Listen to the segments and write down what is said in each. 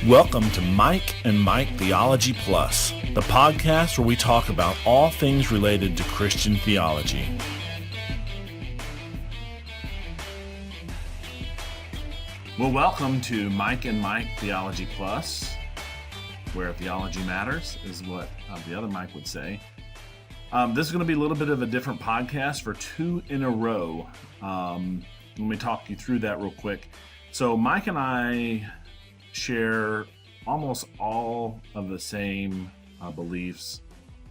Welcome to Mike and Mike Theology Plus, the podcast where we talk about all things related to Christian theology. Well, welcome to Mike and Mike Theology Plus, where theology matters, is what the other Mike would say. This is going to be a little bit of a different podcast for two in a row. Let me talk you through that real quick. So Mike and I share almost all of the same beliefs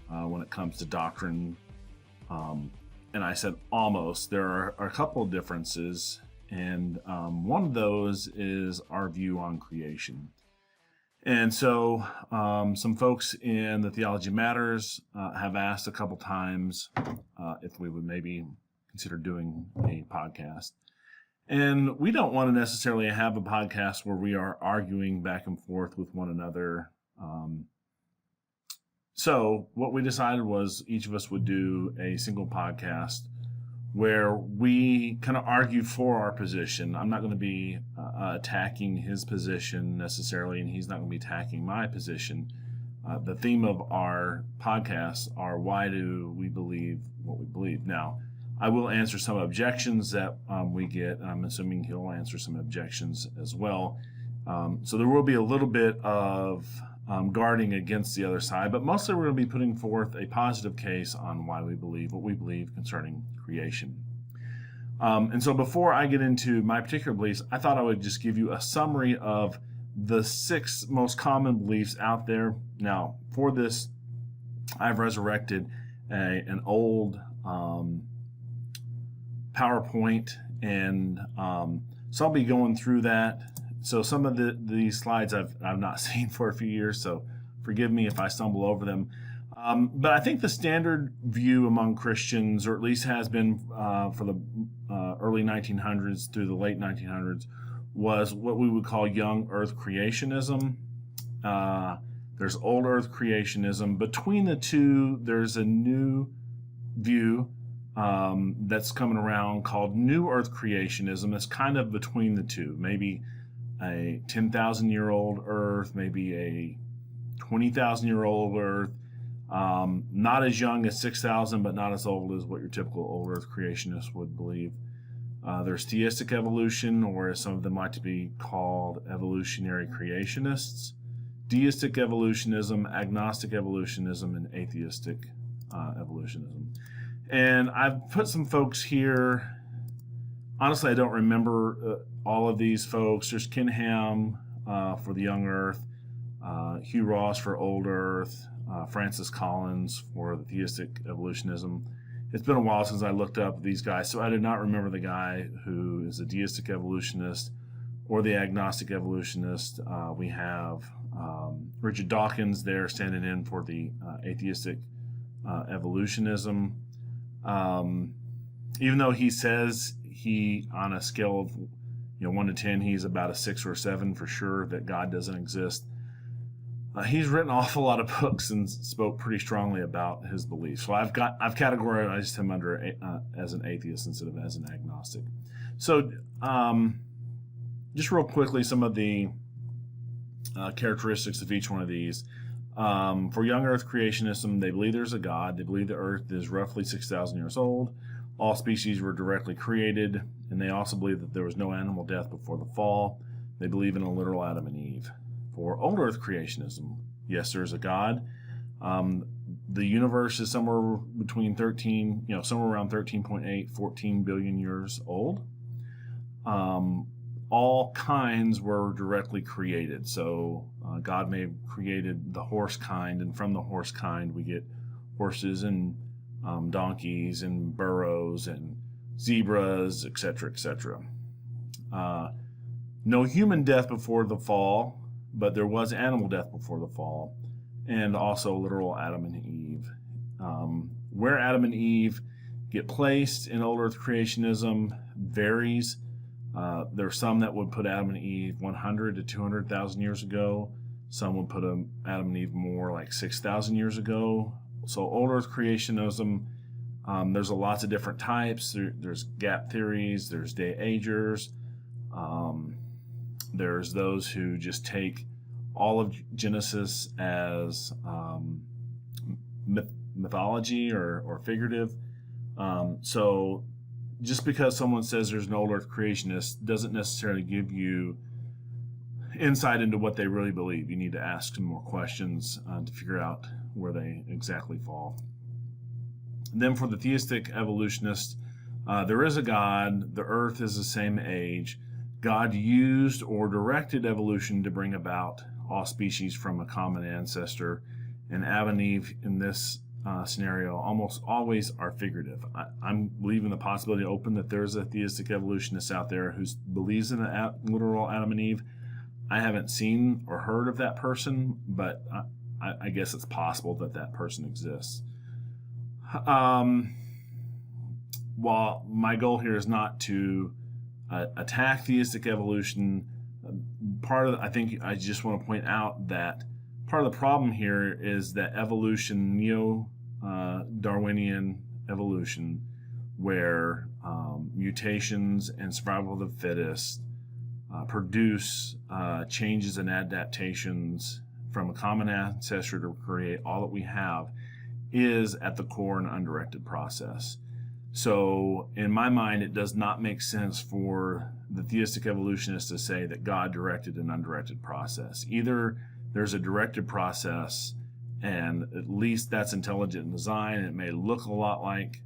when it comes to doctrine. And I said almost. There are a couple of differences, and one of those is our view on creation. And so some folks in the Theology Matters have asked a couple times if we would maybe consider doing a podcast. And we don't want to necessarily have a podcast where we are arguing back and forth with one another. So what we decided was each of us would do a single podcast where we kind of argue for our position. I'm not going to be attacking his position necessarily, and he's not going to be attacking my position. The theme of our podcasts are, why do we believe what we believe? Now, I will answer some objections that we get, and I'm assuming he'll answer some objections as well. So there will be a little bit of guarding against the other side, but mostly we're going to be putting forth a positive case on why we believe what we believe concerning creation. And so before I get into my particular beliefs, I thought I would just give you a summary of the 6 most common beliefs out there. Now, for this, I've resurrected an old PowerPoint, and so I'll be going through that. So some of these slides I've not seen for a few years, so forgive me if I stumble over them. But I think the standard view among Christians, or at least has been for the early 1900s through the late 1900s, was what we would call young earth creationism. There's old earth creationism. Between the two, there's a new view that's coming around called New Earth creationism. It's kind of between the two, maybe a 10,000-year-old Earth, maybe a 20,000-year-old Earth, not as young as 6,000, but not as old as what your typical old Earth creationist would believe. There's theistic evolution, or as some of them like to be called, evolutionary creationists, deistic evolutionism, agnostic evolutionism, and atheistic evolutionism. And I've put some folks here. Honestly, I don't remember all of these folks. There's Ken Ham for the young earth, Hugh Ross for old earth, Francis Collins for the theistic evolutionism. It's been a while since I looked up these guys, so I did not remember the guy who is a deistic evolutionist or the agnostic evolutionist. We have Richard Dawkins there standing in for the atheistic evolutionism. Even though he says he, on a scale of 1 to 10, he's about a 6 or a 7 for sure, that God doesn't exist. He's written an awful lot of books and spoke pretty strongly about his beliefs. So I've categorized him under as an atheist instead of as an agnostic. So just real quickly, some of the characteristics of each one of these. For young earth creationism, they believe there's a God. They believe the earth is roughly 6,000 years old. All species were directly created, and they also believe that there was no animal death before the fall. They believe in a literal Adam and Eve. For old earth creationism, yes, there's a God. The universe is somewhere between somewhere around 13.8, 14 billion years old. All kinds were directly created. So God may have created the horse kind, and from the horse kind we get horses and donkeys and burros and zebras, etc., etc. No human death before the fall, but there was animal death before the fall, and also literal Adam and Eve. Where Adam and Eve get placed in old earth creationism varies. There are some that would put Adam and Eve 100 to 200,000 years ago. Some would put Adam and Eve more like 6,000 years ago. So old earth creationism, there's lots of different types. There's gap theories, there's day agers, there's those who just take all of Genesis as mythology or figurative. So just because someone says there's an old earth creationist doesn't necessarily give you insight into what they really believe. You need to ask some more questions to figure out where they exactly fall. And then for the theistic evolutionist, there is a God, the earth is the same age. God used or directed evolution to bring about all species from a common ancestor, and Adam and Eve in this scenario almost always are figurative. I'm leaving the possibility open that there's a theistic evolutionist out there who believes in a literal Adam and Eve. I haven't seen or heard of that person, but I guess it's possible that that person exists. While my goal here is not to attack theistic evolution, I think I just want to point out that part of the problem here is that evolution, neo-Darwinian evolution, where mutations and survival of the fittest produce changes and adaptations from a common ancestor to create all that we have, is at the core an undirected process. So in my mind, it does not make sense for the theistic evolutionists to say that God directed an undirected process. Either there's a directed process, and at least that's intelligent design, and it may look a lot like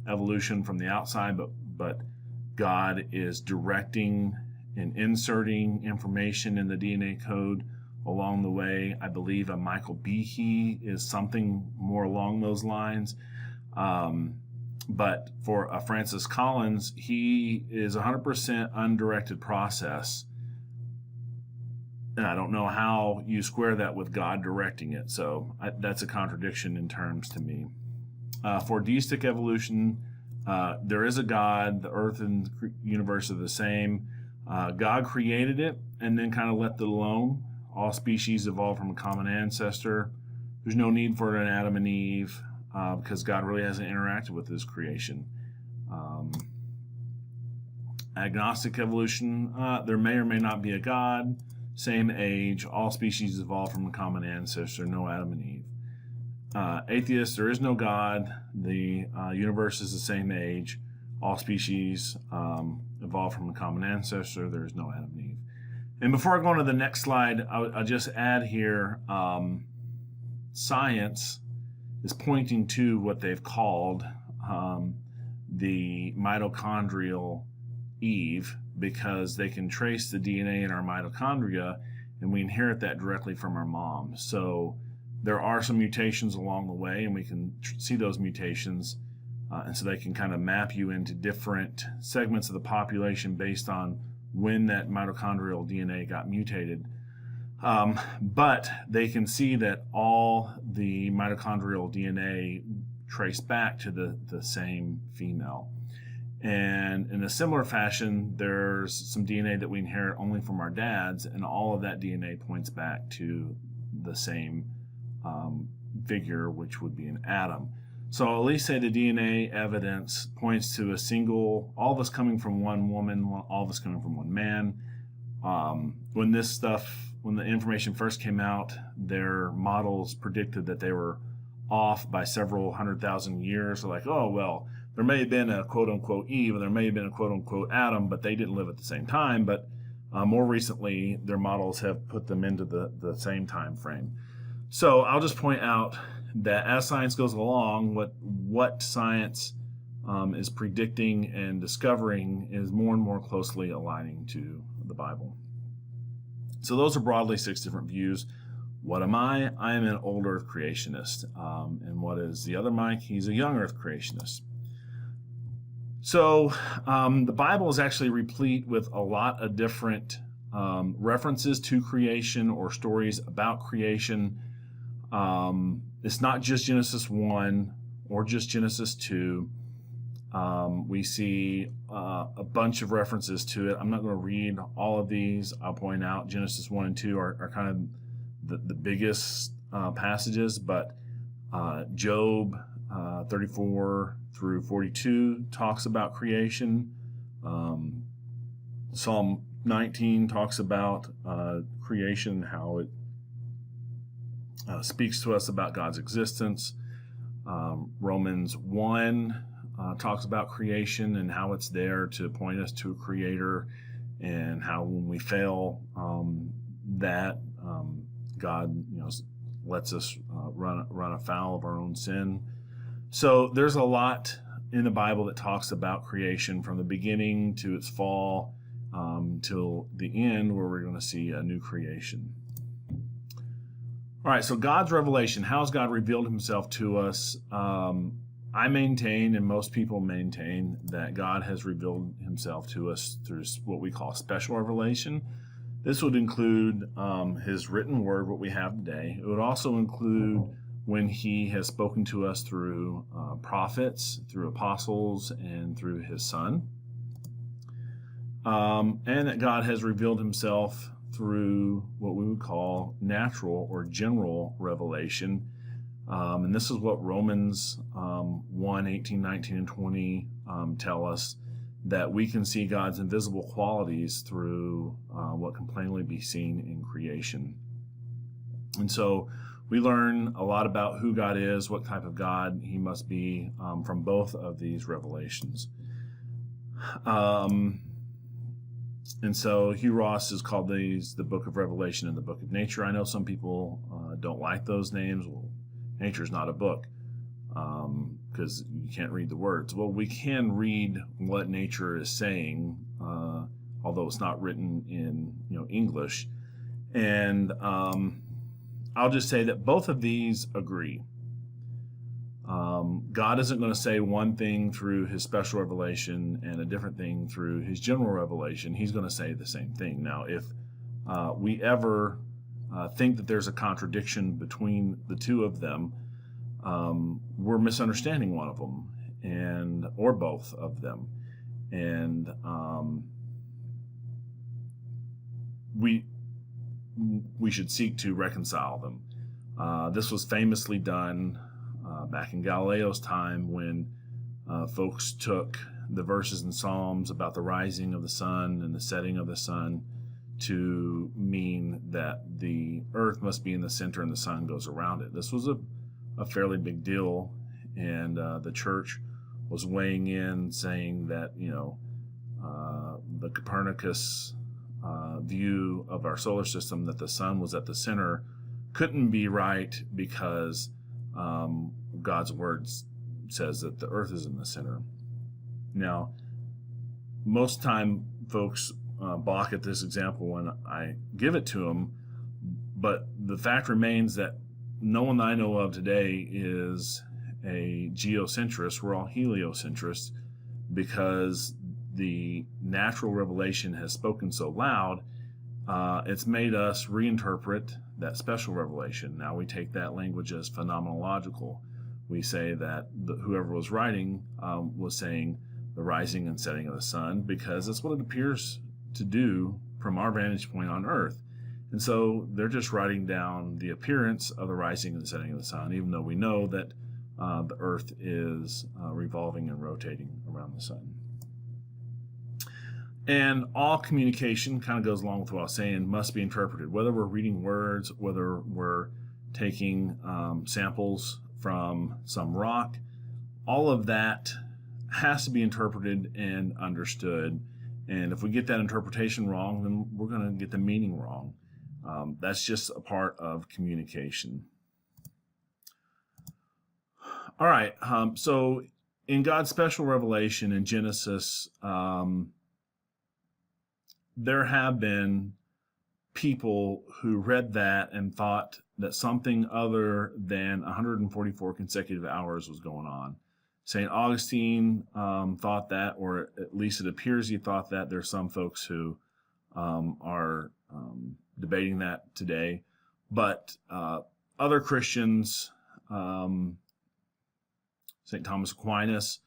evolution from the outside, but God is directing and inserting information in the DNA code along the way. I believe a Michael Behe is something more along those lines. But for Francis Collins, he is 100% undirected process. And I don't know how you square that with God directing it. So that's a contradiction in terms to me. For deistic evolution, there is a God. The earth and the universe are the same. God created it and then kind of left it alone. All species evolved from a common ancestor. There's no need for an Adam and Eve because God really hasn't interacted with his creation. Agnostic evolution, there may or may not be a God. Same age, all species evolved from a common ancestor, no Adam and Eve. Atheist, there is no God. The universe is the same age. All species evolved from a common ancestor. There is no Adam and Eve. And before I go on to the next slide, I'll just add here, science is pointing to what they've called the mitochondrial Eve, because they can trace the DNA in our mitochondria, and we inherit that directly from our mom. So there are some mutations along the way, and we can see those mutations, and so they can kind of map you into different segments of the population based on when that mitochondrial DNA got mutated. But they can see that all the mitochondrial DNA trace back to the same female. And in a similar fashion, there's some DNA that we inherit only from our dads, and all of that DNA points back to the same figure, which would be an Adam. So I'll at least say the DNA evidence points to all this coming from one woman, all this coming from one man. When the information first came out, their models predicted that they were off by several 100,000 years. So like, oh, well, there may have been a quote-unquote Eve, and there may have been a quote-unquote Adam, but they didn't live at the same time. But more recently, their models have put them into the same time frame. So I'll just point out that as science goes along, what science is predicting and discovering is more and more closely aligning to the Bible. So those are broadly 6 different views. What am I? I am an old earth creationist. And what is the other Mike? He's a young earth creationist. So the Bible is actually replete with a lot of different references to creation or stories about creation. It's not just Genesis 1 or just Genesis 2. We see a bunch of references to it. I'm not going to read all of these. I'll point out Genesis 1 and 2 are kind of the biggest passages, but Job 34 through 42 talks about creation. Psalm 19 talks about creation and how it speaks to us about God's existence. Romans 1 talks about creation and how it's there to point us to a creator, and how when we fail, God, lets us run afoul of our own sin. So there's a lot in the Bible that talks about creation, from the beginning to its fall, till the end, where we're going to see a new creation. All right, so God's revelation. How has God revealed himself to us? I maintain, and most people maintain, that God has revealed himself to us through what we call special revelation. This would include his written word, what we have today. It would also include when he has spoken to us through prophets, through apostles, and through his Son. And that God has revealed himself through what we would call natural or general revelation. And this is what Romans 1, 18, 19, and 20 tell us, that we can see God's invisible qualities through what can plainly be seen in creation. And so we learn a lot about who God is, what type of God he must be, from both of these revelations. And so Hugh Ross has called these the Book of Revelation and the Book of Nature. I know some people don't like those names. Well, nature's not a book, because you can't read the words. Well, we can read what nature is saying, although it's not written in English. And I'll just say that both of these agree. God isn't going to say one thing through his special revelation and a different thing through his general revelation. He's going to say the same thing. Now, if we ever think that there's a contradiction between the two of them, we're misunderstanding one of them, or both of them. And we should seek to reconcile them. This was famously done back in Galileo's time, when folks took the verses in Psalms about the rising of the sun and the setting of the sun to mean that the earth must be in the center and the sun goes around it. This was a fairly big deal, and the church was weighing in, saying that the Copernicus view of our solar system, that the sun was at the center, couldn't be right, because God's word says that the earth is in the center. Now, most time folks balk at this example when I give it to them, but the fact remains that no one that I know of today is a geocentrist. We're all heliocentrists, because the natural revelation has spoken so loud, it's made us reinterpret that special revelation. Now we take that language as phenomenological. We say that whoever was writing was saying the rising and setting of the sun, because that's what it appears to do from our vantage point on earth. And so they're just writing down the appearance of the rising and setting of the sun, even though we know that the earth is revolving and rotating around the sun. And all communication, kind of goes along with what I was saying, must be interpreted. Whether we're reading words, whether we're taking samples from some rock, all of that has to be interpreted and understood. And if we get that interpretation wrong, then we're going to get the meaning wrong. That's just a part of communication. All right, so in God's special revelation in Genesis, there have been people who read that and thought that something other than 144 consecutive hours was going on. St. Augustine thought that, or at least it appears he thought that. There's some folks who are debating that today. But other Christians, St. Thomas Aquinas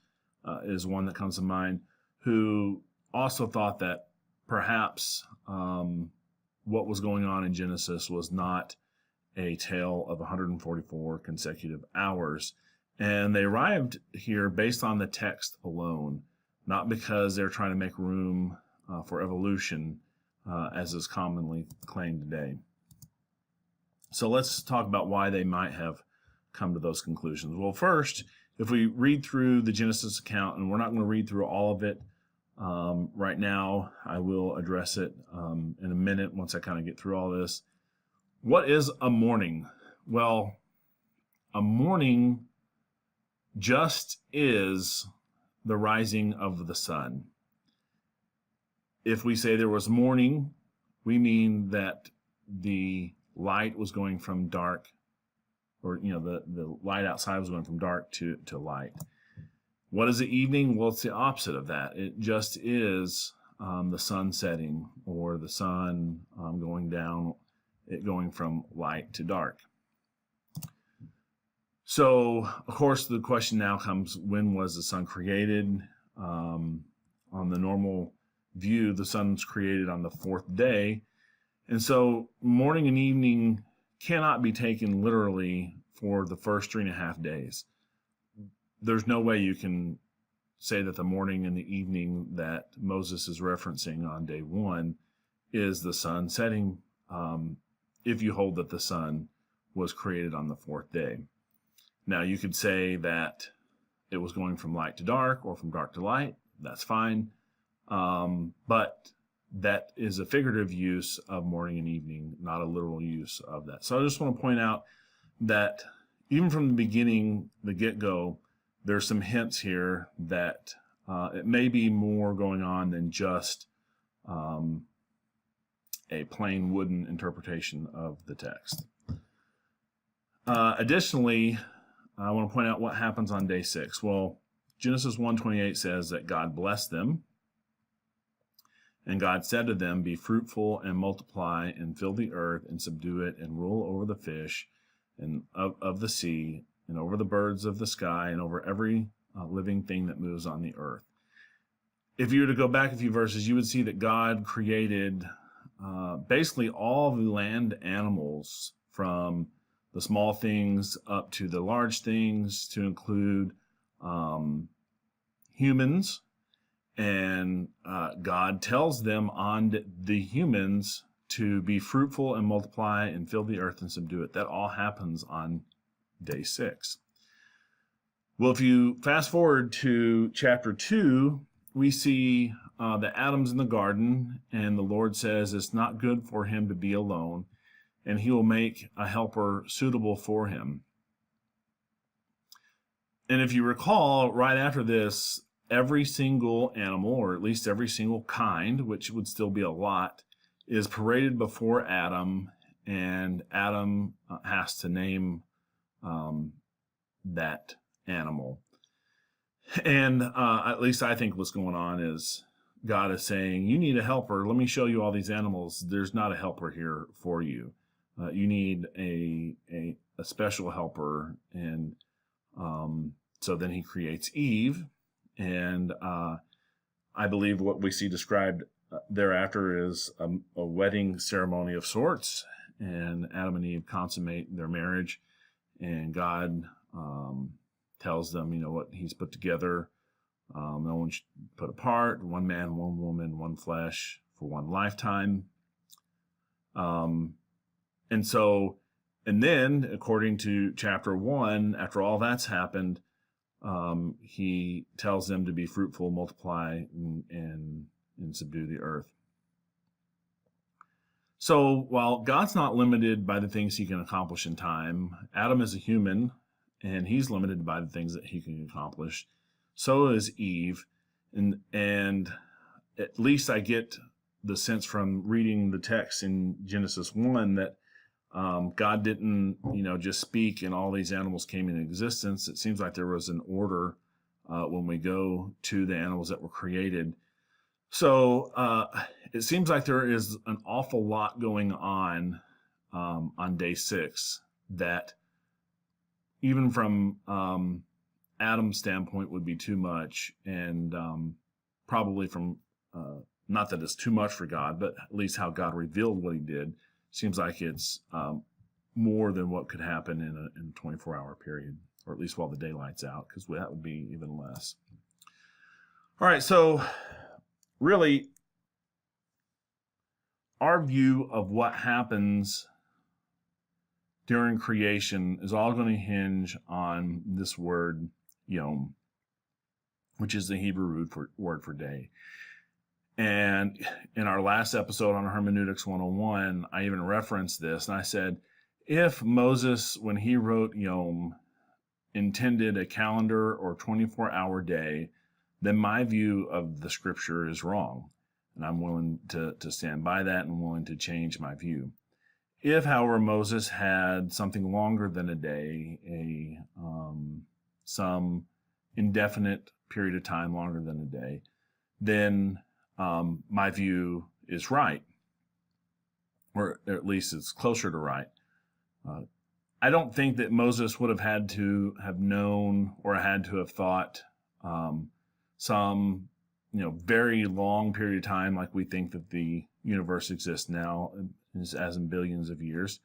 is one that comes to mind, who also thought that perhaps what was going on in Genesis was not a tale of 144 consecutive hours. And they arrived here based on the text alone, not because they're trying to make room for evolution, as is commonly claimed today. So let's talk about why they might have come to those conclusions. Well, first, if we read through the Genesis account, and we're not going to read through all of it right now, I will address it in a minute once I kind of get through all this. What is a morning? Well, a morning just is the rising of the sun. If we say there was morning, we mean that the light was going from dark, or the light outside was going from dark to light. What is the evening? Well, it's the opposite of that. It just is the sun setting, or the sun going down, it going from light to dark. So, of course, the question now comes, when was the sun created? On the normal view, the sun's created on the fourth day. And so morning and evening cannot be taken literally for the first 3.5 days. There's no way you can say that the morning and the evening that Moses is referencing on day 1 is the sun setting, if you hold that the sun was created on the fourth day. Now, you could say that it was going from light to dark or from dark to light. That's fine. But that is a figurative use of morning and evening, not a literal use of that. So I just want to point out that even from the beginning, the get-go, there's some hints here that it may be more going on than just a plain wooden interpretation of the text. Additionally, I want to point out what happens on day 6. Well, Genesis 1:28 says that God blessed them, and God said to them, "Be fruitful and multiply and fill the earth and subdue it and rule over the fish and of the sea and over the birds of the sky and over every living thing that moves on the earth." If you were to go back a few verses, you would see that God created basically all of the land animals, from the small things up to the large things, to include humans. And God tells them on the humans to be fruitful and multiply and fill the earth and subdue it. That all happens on day 6. Well, if you fast forward to chapter 2, we see that Adam's in the garden, and the Lord says it's not good for him to be alone, and he will make a helper suitable for him. And if you recall, right after this, every single animal, or at least every single kind, which would still be a lot, is paraded before Adam, and Adam has to name that animal. And at least I think what's going on is God is saying, you need a helper. Let me show you all these animals. There's not a helper here for you. You need a special helper. And so then he creates Eve. And I believe what we see described thereafter is a wedding ceremony of sorts. And Adam and Eve consummate their marriage. And God tells them, what he's put together. No one should put apart. One man, one woman, one flesh for one lifetime. And then, according to chapter 1, after all that's happened, he tells them to be fruitful, multiply, and subdue the earth. So while God's not limited by the things he can accomplish in time, Adam is a human, and he's limited by the things that he can accomplish. So is Eve. And at least I get the sense from reading the text in Genesis 1 that God didn't, just speak and all these animals came into existence. It seems like there was an order when we go to the animals that were created. So it seems like there is an awful lot going on day 6 that even from Adam's standpoint would be too much, and probably from, not that it's too much for God, but at least how God revealed what he did, seems like it's more than what could happen in a 24-hour period, or at least while the daylight's out, because that would be even less. All right, so really, our view of what happens during creation is all going to hinge on this word yom, which is the Hebrew word for day. And in our last episode on Hermeneutics 101, I even referenced this, and I said, if Moses, when he wrote Yom, intended a calendar or 24-hour day, then my view of the scripture is wrong. And I'm willing to stand by that and willing to change my view. If, however, Moses had something longer than a day, some indefinite period of time longer than a day, then my view is right, or at least it's closer to right. I don't think that Moses would have had to have known or had to have thought some, very long period of time, like we think that the universe exists now, as in billions of years.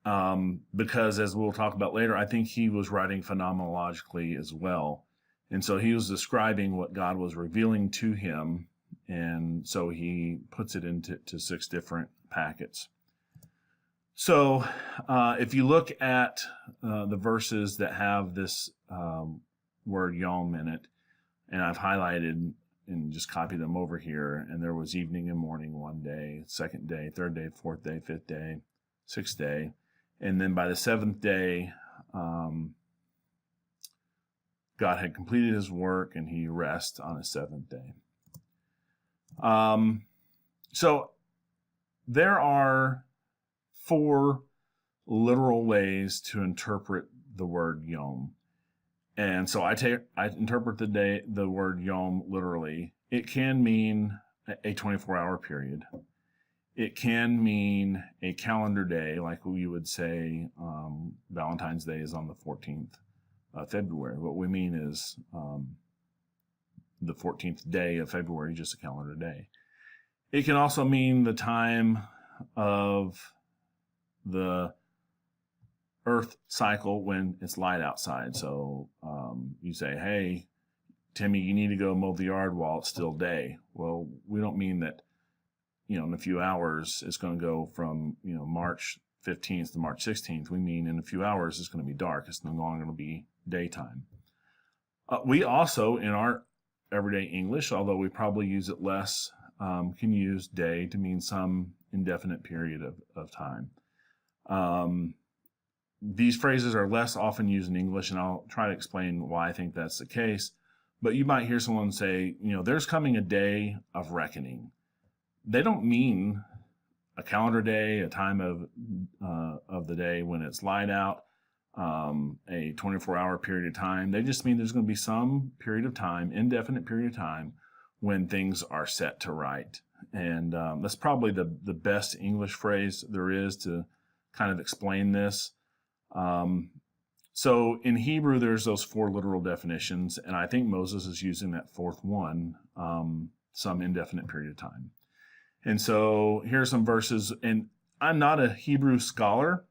Because, as we'll talk about later, I think he was writing phenomenologically as well. And so he was describing what God was revealing to him, and so he puts it into 6 different packets. So if you look at the verses that have this word yom in it, and I've highlighted and just copied them over here, and there was evening and morning one day, second day, third day, fourth day, fifth day, sixth day, and then by the 7th day, God had completed his work and he rests on his 7th day. So there are 4 literal ways to interpret the word yom. And so I interpret the word yom literally. It can mean a 24-hour period. It can mean a calendar day, like we would say Valentine's Day is on the 14th of February. What we mean is the 14th day of February, just a calendar day. It can also mean the time of the Earth cycle when it's light outside. So you say, hey, Timmy, you need to go mow the yard while it's still day. Well, we don't mean that, in a few hours it's going to go from, March 15th to March 16th. We mean in a few hours it's going to be dark. It's no longer going to be daytime. We also, in our everyday English, although we probably use it less, can use day to mean some indefinite period of time. These phrases are less often used in English, and I'll try to explain why I think that's the case. But you might hear someone say, there's coming a day of reckoning. They don't mean a calendar day, a time of the day when it's light out, a 24-hour period of time. They just mean there's going to be some period of time, indefinite period of time, when things are set to right. And that's probably the best English phrase there is to kind of explain this. So in Hebrew, there's those 4 literal definitions, and I think Moses is using that 4th one, some indefinite period of time. And so here are some verses, and I'm not a Hebrew scholar,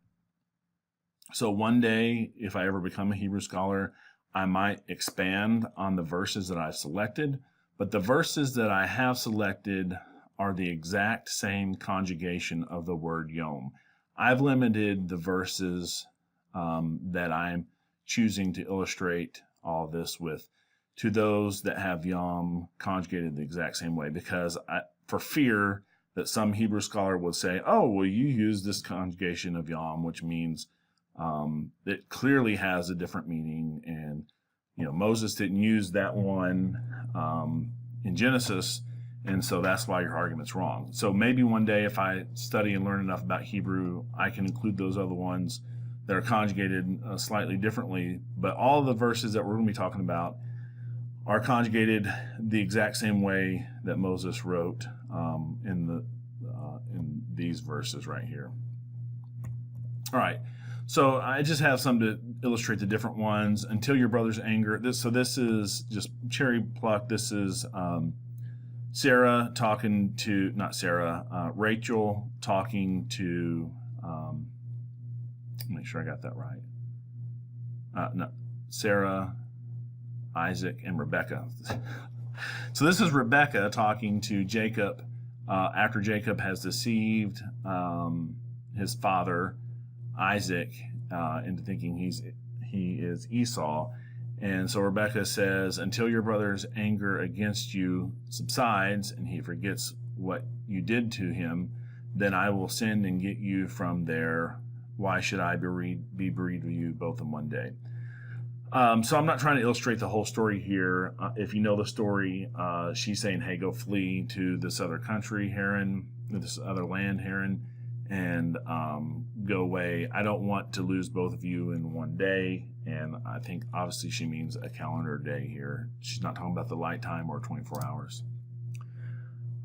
so one day, if I ever become a Hebrew scholar, I might expand on the verses that I've selected, but the verses that I have selected are the exact same conjugation of the word yom. I've limited the verses that I'm choosing to illustrate all this with to those that have yom conjugated the exact same way, because for fear that some Hebrew scholar would say, oh, well, you use this conjugation of yom, which means it clearly has a different meaning, and Moses didn't use that one in Genesis, and so that's why your argument's wrong. So maybe one day, if I study and learn enough about Hebrew, I can include those other ones that are conjugated slightly differently. But all of the verses that we're going to be talking about are conjugated the exact same way that Moses wrote in these verses right here. All right. So I just have some to illustrate the different ones. Until your brother's anger. This is just cherry pluck. This is Sarah talking to, not Sarah, Rachel talking to, make sure I got that right. No, Sarah, Isaac, and Rebecca. So this is Rebecca talking to Jacob after Jacob has deceived his father Isaac into thinking he is Esau. And so Rebekah says, until your brother's anger against you subsides and he forgets what you did to him, then I will send and get you from there. Why should I be bereaved with you both in one day? So I'm not trying to illustrate the whole story here. If you know the story, she's saying, hey, go flee to this other country, Haran, this other land, Haran, and go away. I don't want to lose both of you in one day. And I think obviously she means a calendar day here. She's not talking about the light time or 24 hours.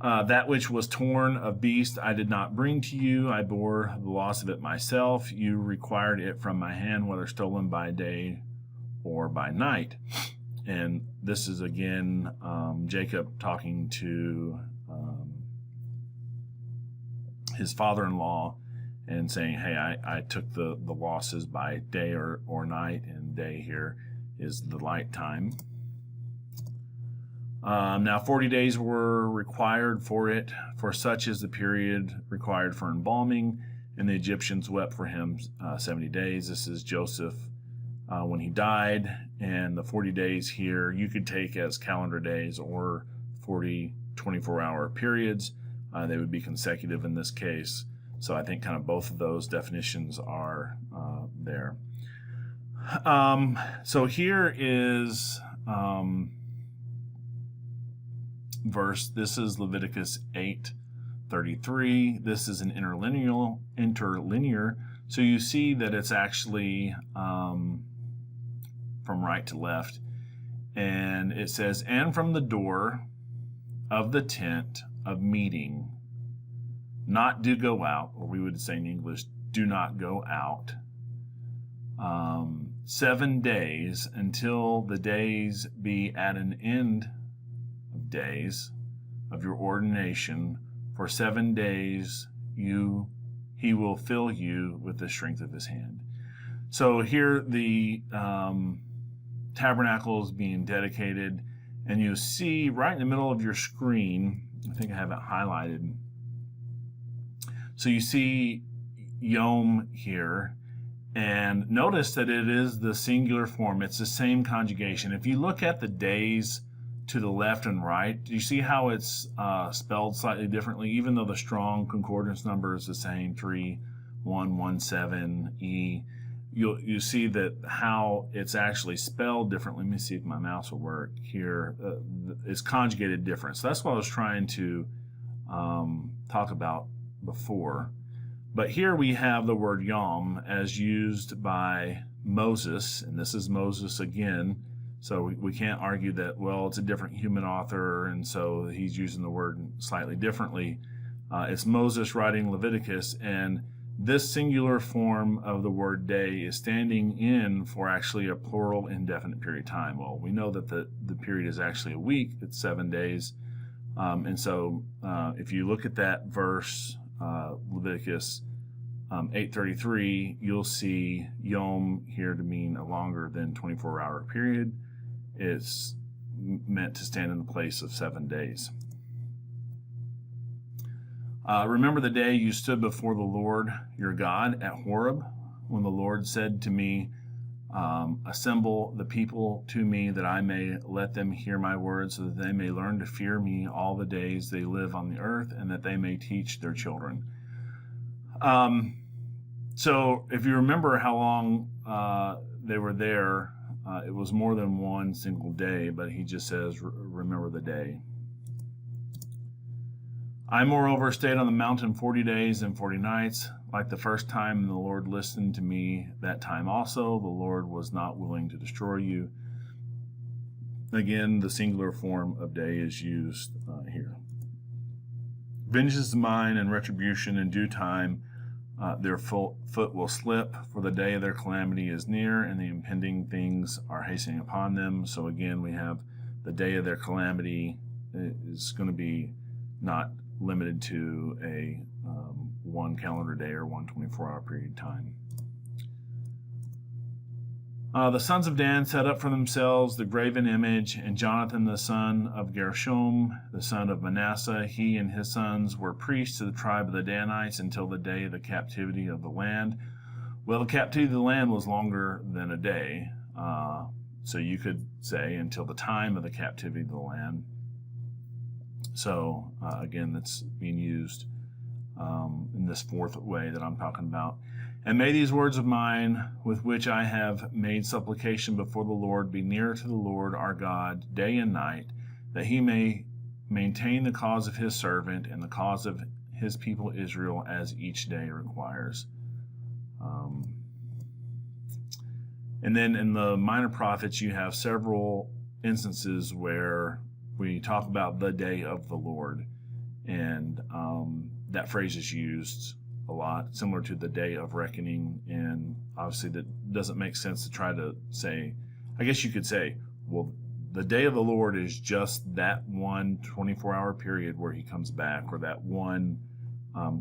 That which was torn of beast I did not bring to you. I bore the loss of it myself. You required it from my hand, whether stolen by day or by night. And this is again Jacob talking to his father-in-law and saying, hey, I took the losses by day or night, and day here is the light time. Now 40 days were required for it, for such is the period required for embalming, and the Egyptians wept for him 70 days. This is Joseph when he died, and the 40 days here you could take as calendar days or 40 24-hour periods. They would be consecutive in this case. So I think kind of both of those definitions are there. So here is verse. This is Leviticus 8:33. This is an interlinear. So you see that it's actually from right to left. And it says, and from the door of the tent of meeting, not do go out, or we would say in English, do not go out, 7 days until the days be at an end of days of your ordination. For 7 days he will fill you with the strength of his hand. So here the tabernacle is being dedicated, and you see right in the middle of your screen, I think I have it highlighted. So you see Yom here, and notice that it is the singular form. It's the same conjugation. If you look at the days to the left and right, do you see how it's spelled slightly differently, even though the Strong Concordance number is the same, 3117E? You see that how it's actually spelled differently. Let me see if my mouse will work here. It's conjugated different. So that's what I was trying to talk about before. But here we have the word Yom as used by Moses, and this is Moses again. So we can't argue that, well, it's a different human author, and so he's using the word slightly differently. It's Moses writing Leviticus, and this singular form of the word day is standing in for actually a plural indefinite period of time. Well, we know that the period is actually a week. It's 7 days. And so if you look at that verse, Leviticus 8:33, you'll see Yom here to mean a longer than 24-hour period. It's meant to stand in the place of 7 days. Remember the day you stood before the Lord your God at Horeb, when the Lord said to me, assemble the people to me, that I may let them hear my words, so that they may learn to fear me all the days they live on the earth, and that they may teach their children. So if you remember how long they were there, it was more than one single day, but he just says, remember the day. I moreover stayed on the mountain 40 days and 40 nights, like the first time, and the Lord listened to me that time also. The Lord was not willing to destroy you. Again, the singular form of day is used here. Vengeance is mine, and retribution in due time. Their foot will slip, for the day of their calamity is near, and the impending things are hastening upon them. So again, we have the day of their calamity is going to be not limited to a one calendar day or one 24-hour period of time. The sons of Dan set up for themselves the graven image, and Jonathan the son of Gershom, the son of Manasseh, he and his sons were priests to the tribe of the Danites until the day of the captivity of the land. Well, the captivity of the land was longer than a day, so you could say until the time of the captivity of the land. So, again, that's being used in this fourth way that I'm talking about. And may these words of mine, with which I have made supplication before the Lord, be near to the Lord our God day and night, that he may maintain the cause of his servant and the cause of his people Israel as each day requires. And then in the Minor Prophets, you have several instances where we talk about the day of the Lord, and that phrase is used a lot, similar to the day of reckoning. And obviously that doesn't make sense to try to say, I guess you could say, well, the day of the Lord is just that one 24-hour period where he comes back, or that one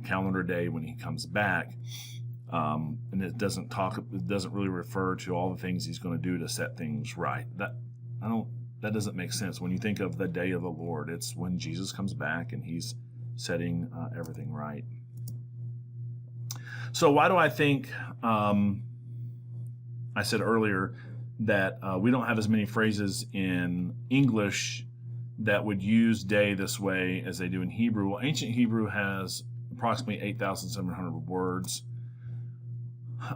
calendar day when he comes back. And it doesn't really refer to all the things he's going to do to set things right. That doesn't make sense. When you think of the day of the Lord, it's when Jesus comes back and he's setting everything right. So why do I think, I said earlier that we don't have as many phrases in English that would use day this way as they do in Hebrew? Well, ancient Hebrew has approximately 8,700 words.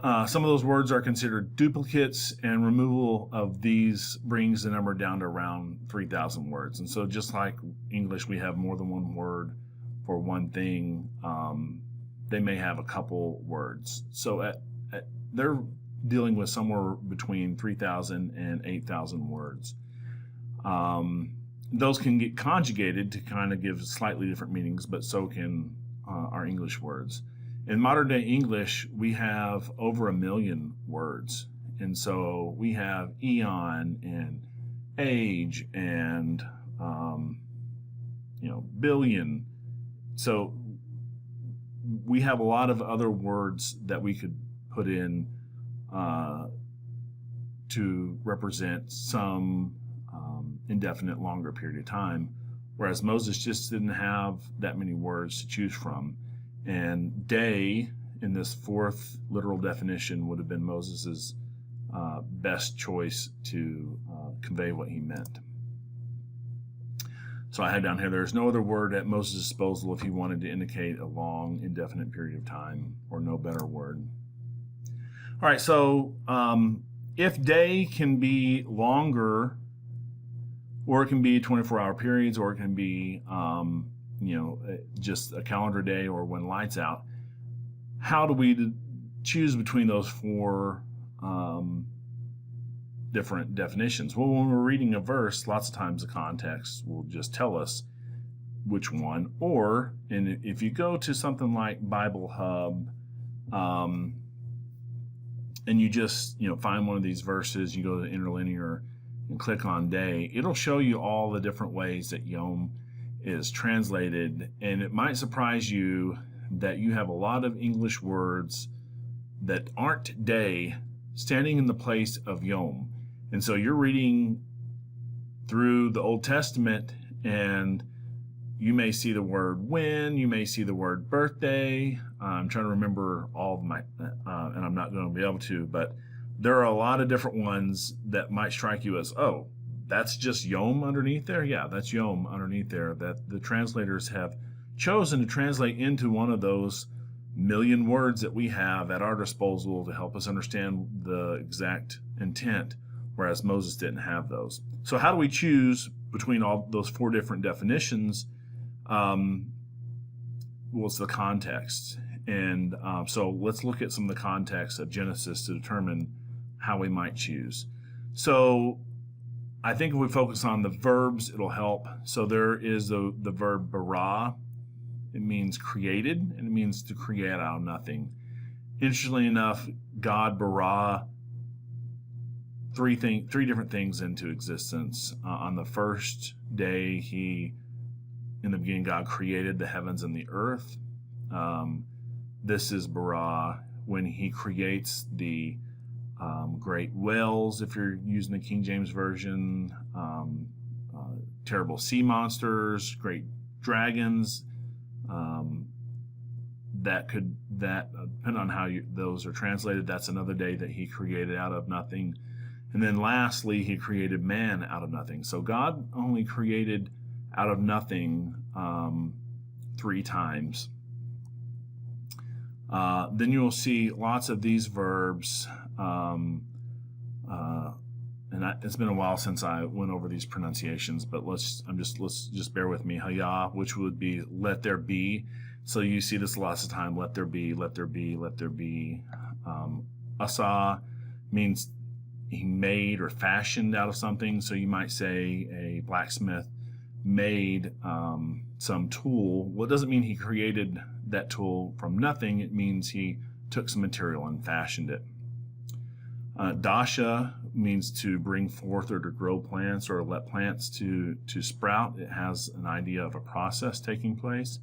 Some of those words are considered duplicates, and removal of these brings the number down to around 3,000 words. And so just like English, we have more than one word for one thing. They may have a couple words. So they're dealing with somewhere between 3,000 and 8,000 words. Those can get conjugated to kind of give slightly different meanings, but so can our English words. In modern day English, we have over 1 million words. And so we have eon and age and, billion. So we have a lot of other words that we could put in to represent some indefinite longer period of time, whereas Moses just didn't have that many words to choose from. And day, in this fourth literal definition, would have been Moses's best choice to convey what he meant. So I had down here, there's no other word at Moses' disposal if he wanted to indicate a long, indefinite period of time, or no better word. All right, so if day can be longer, or it can be 24-hour periods, or it can be just a calendar day or when lights out, how do we choose between those four different definitions? Well, when we're reading a verse, lots of times the context will just tell us which one. Or, and if you go to something like Bible Hub, and you just find one of these verses, you go to interlinear and click on day, it'll show you all the different ways that Yom is translated, and it might surprise you that you have a lot of English words that aren't day standing in the place of Yom. And so you're reading through the Old Testament, and you may see the word when, you may see the word birthday. I'm trying to remember all of my, and I'm not going to be able to, but there are a lot of different ones that might strike you as, oh, that's just Yom underneath there? Yeah, that's Yom underneath there, that the translators have chosen to translate into one of those million words that we have at our disposal to help us understand the exact intent, whereas Moses didn't have those. So how do we choose between all those four different definitions? Well, it's the context. And so let's look at some of the context of Genesis to determine how we might choose. So I think if we focus on the verbs, it'll help. So there is the verb bara. It means created, and it means to create out of nothing. Interestingly enough, God bara three different things into existence. On the first day, in the beginning, God created the heavens and the earth. This is bara when he creates the great whales, if you're using the King James Version, terrible sea monsters, great dragons. Depending on how those are translated, that's another day that he created out of nothing. And then lastly, he created man out of nothing. So God only created out of nothing 3 times. Then you'll see lots of these verbs, it's been a while since I went over these pronunciations, but let's just bear with me. Hayah, which would be let there be. So you see this lots of time. Let there be, let there be, let there be. Asa means he made or fashioned out of something. So you might say a blacksmith made some tool. Well, it doesn't mean he created that tool from nothing. It means he took some material and fashioned it. Dasha means to bring forth or to grow plants or let plants to sprout. It has an idea of a process taking place.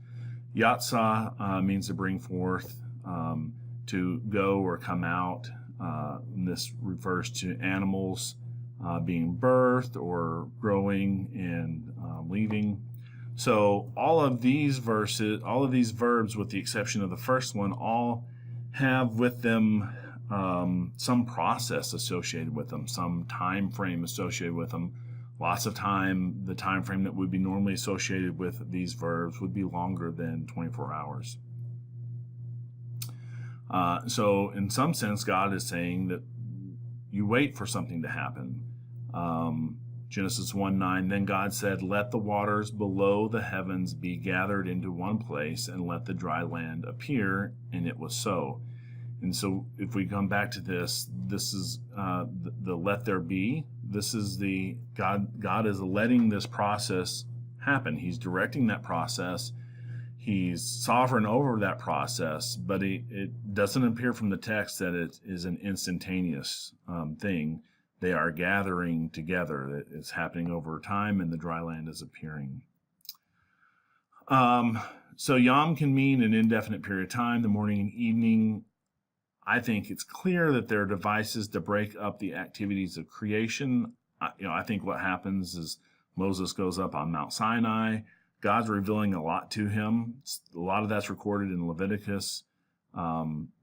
Yatsa means to bring forth, to go or come out. And this refers to animals being birthed or growing and leaving. So all of these verses, all of these verbs, with the exception of the first one, all have with them some process associated with them, some time frame associated with them. Lots of time, the time frame that would be normally associated with these verbs would be longer than 24 hours. So in some sense, God is saying that you wait for something to happen. Genesis 1:9, then God said, let the waters below the heavens be gathered into one place, and let the dry land appear, and it was so. And so if we come back to this is the let there be. This is the God is letting this process happen. He's directing that process. He's sovereign over that process, but it doesn't appear from the text that it is an instantaneous thing. They are gathering together. It's happening over time, and the dry land is appearing. So Yom can mean an indefinite period of time, the morning and evening. I think it's clear that there are devices to break up the activities of creation. I think what happens is Moses goes up on Mount Sinai. God's revealing a lot to him. A lot of that's recorded in Leviticus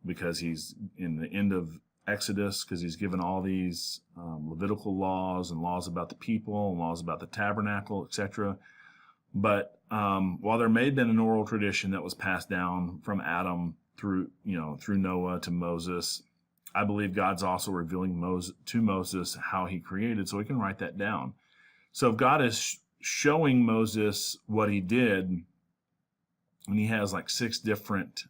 because he's in the end of Exodus, because he's given all these Levitical laws and laws about the people and laws about the tabernacle, etc. But while there may have been an oral tradition that was passed down from Adam through Noah to Moses, I believe God's also revealing to Moses how he created, so he can write that down. So if God is showing Moses what he did, and he has like 6 different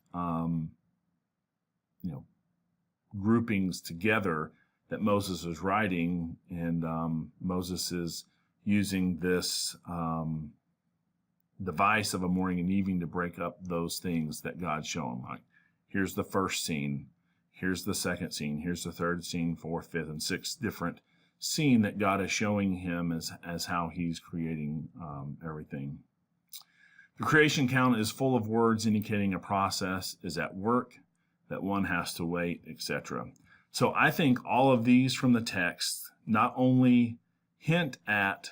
groupings together that Moses is writing, and Moses is using this device of a morning and evening to break up those things that God's showing. Like, here's the first scene, here's the second scene, here's the third scene, fourth, fifth, and sixth different scene that God is showing him as how he's creating everything. The creation count is full of words indicating a process is at work, that one has to wait, etc. So I think all of these from the text not only hint at,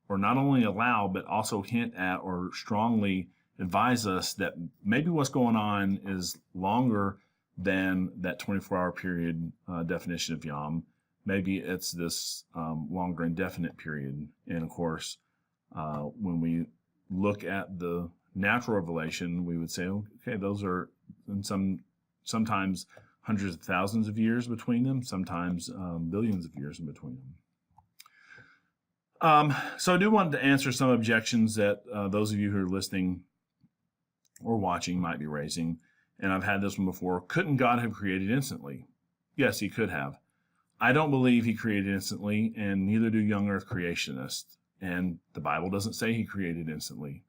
or not only allow, but also hint at or strongly advise us that maybe what's going on is longer than that 24-hour period definition of Yom. Maybe it's this longer indefinite period. And of course, when we look at the natural revelation, we would say, okay, those are sometimes hundreds of thousands of years between them, sometimes billions of years in between them. So I do want to answer some objections that those of you who are listening or watching might be raising. And I've had this one before. Couldn't God have created instantly? Yes, he could have. I don't believe he created instantly, and neither do young earth creationists. And the Bible doesn't say he created instantly.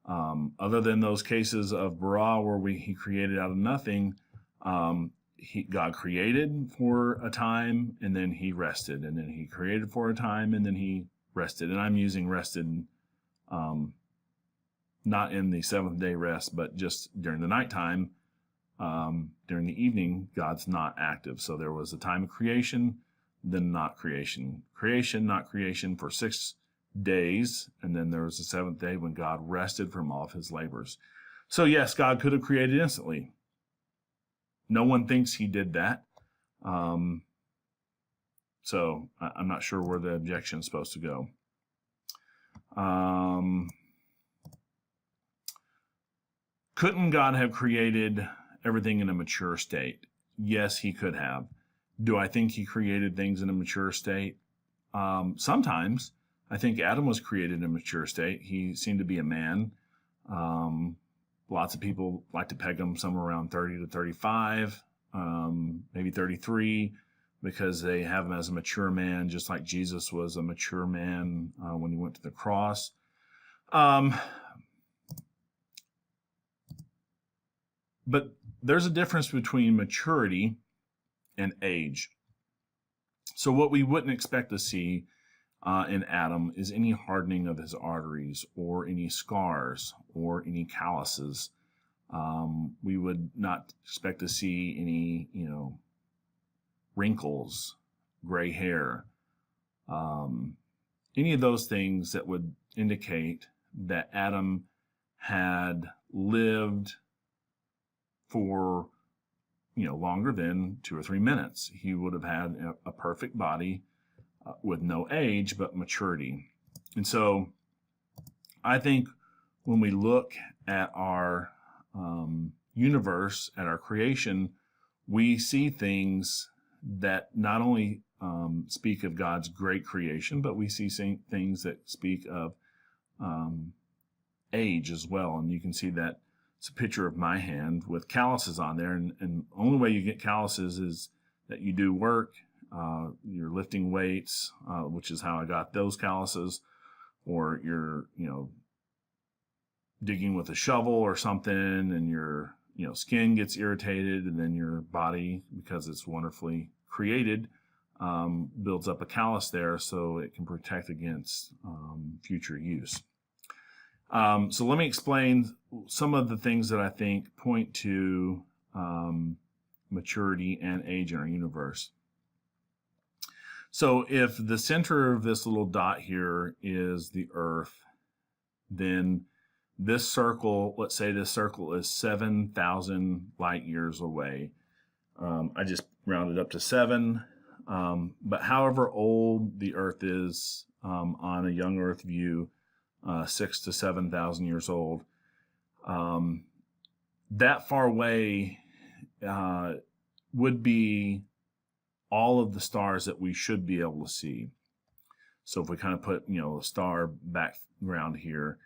Other than those cases of bara where he created out of nothing, God created for a time, and then he rested, and then he created for a time, and then he rested. And I'm using rested not in the seventh day rest, but just during the nighttime, during the evening, God's not active. So there was a time of creation, then not creation. Creation, not creation for 6 days. And then there was the seventh day when God rested from all of his labors. So yes, God could have created instantly. No one thinks he did that. So I'm not sure where the objection is supposed to go. Couldn't God have created everything in a mature state? Yes, he could have. Do I think he created things in a mature state? Sometimes. I think Adam was created in a mature state. He seemed to be a man. Lots of people like to peg him somewhere around 30 to 35, maybe 33, because they have him as a mature man, just like Jesus was a mature man when he went to the cross. But there's a difference between maturity and age. So what we wouldn't expect to see in Adam is any hardening of his arteries or any scars or any calluses. We would not expect to see any, wrinkles, gray hair, any of those things that would indicate that Adam had lived for, longer than 2 or 3 minutes. He would have had a perfect body with no age, but maturity. And so I think when we look at our universe, at our creation, we see things that not only speak of God's great creation, but we see things that speak of age as well. And you can see that it's a picture of my hand with calluses on there. And the only way you get calluses is that you do work. You're lifting weights, which is how I got those calluses, or you're, digging with a shovel or something, and your, skin gets irritated, and then your body, because it's wonderfully created, builds up a callus there so it can protect against future use. So let me explain some of the things that I think point to maturity and age in our universe. So if the center of this little dot here is the Earth, then this circle, let's say this circle is 7,000 light years away. I just rounded up to 7, but however old the Earth is on a young Earth view, 6,000 to 7,000 years old, that far away would be all of the stars that we should be able to see. So if we kind of put, a star background here,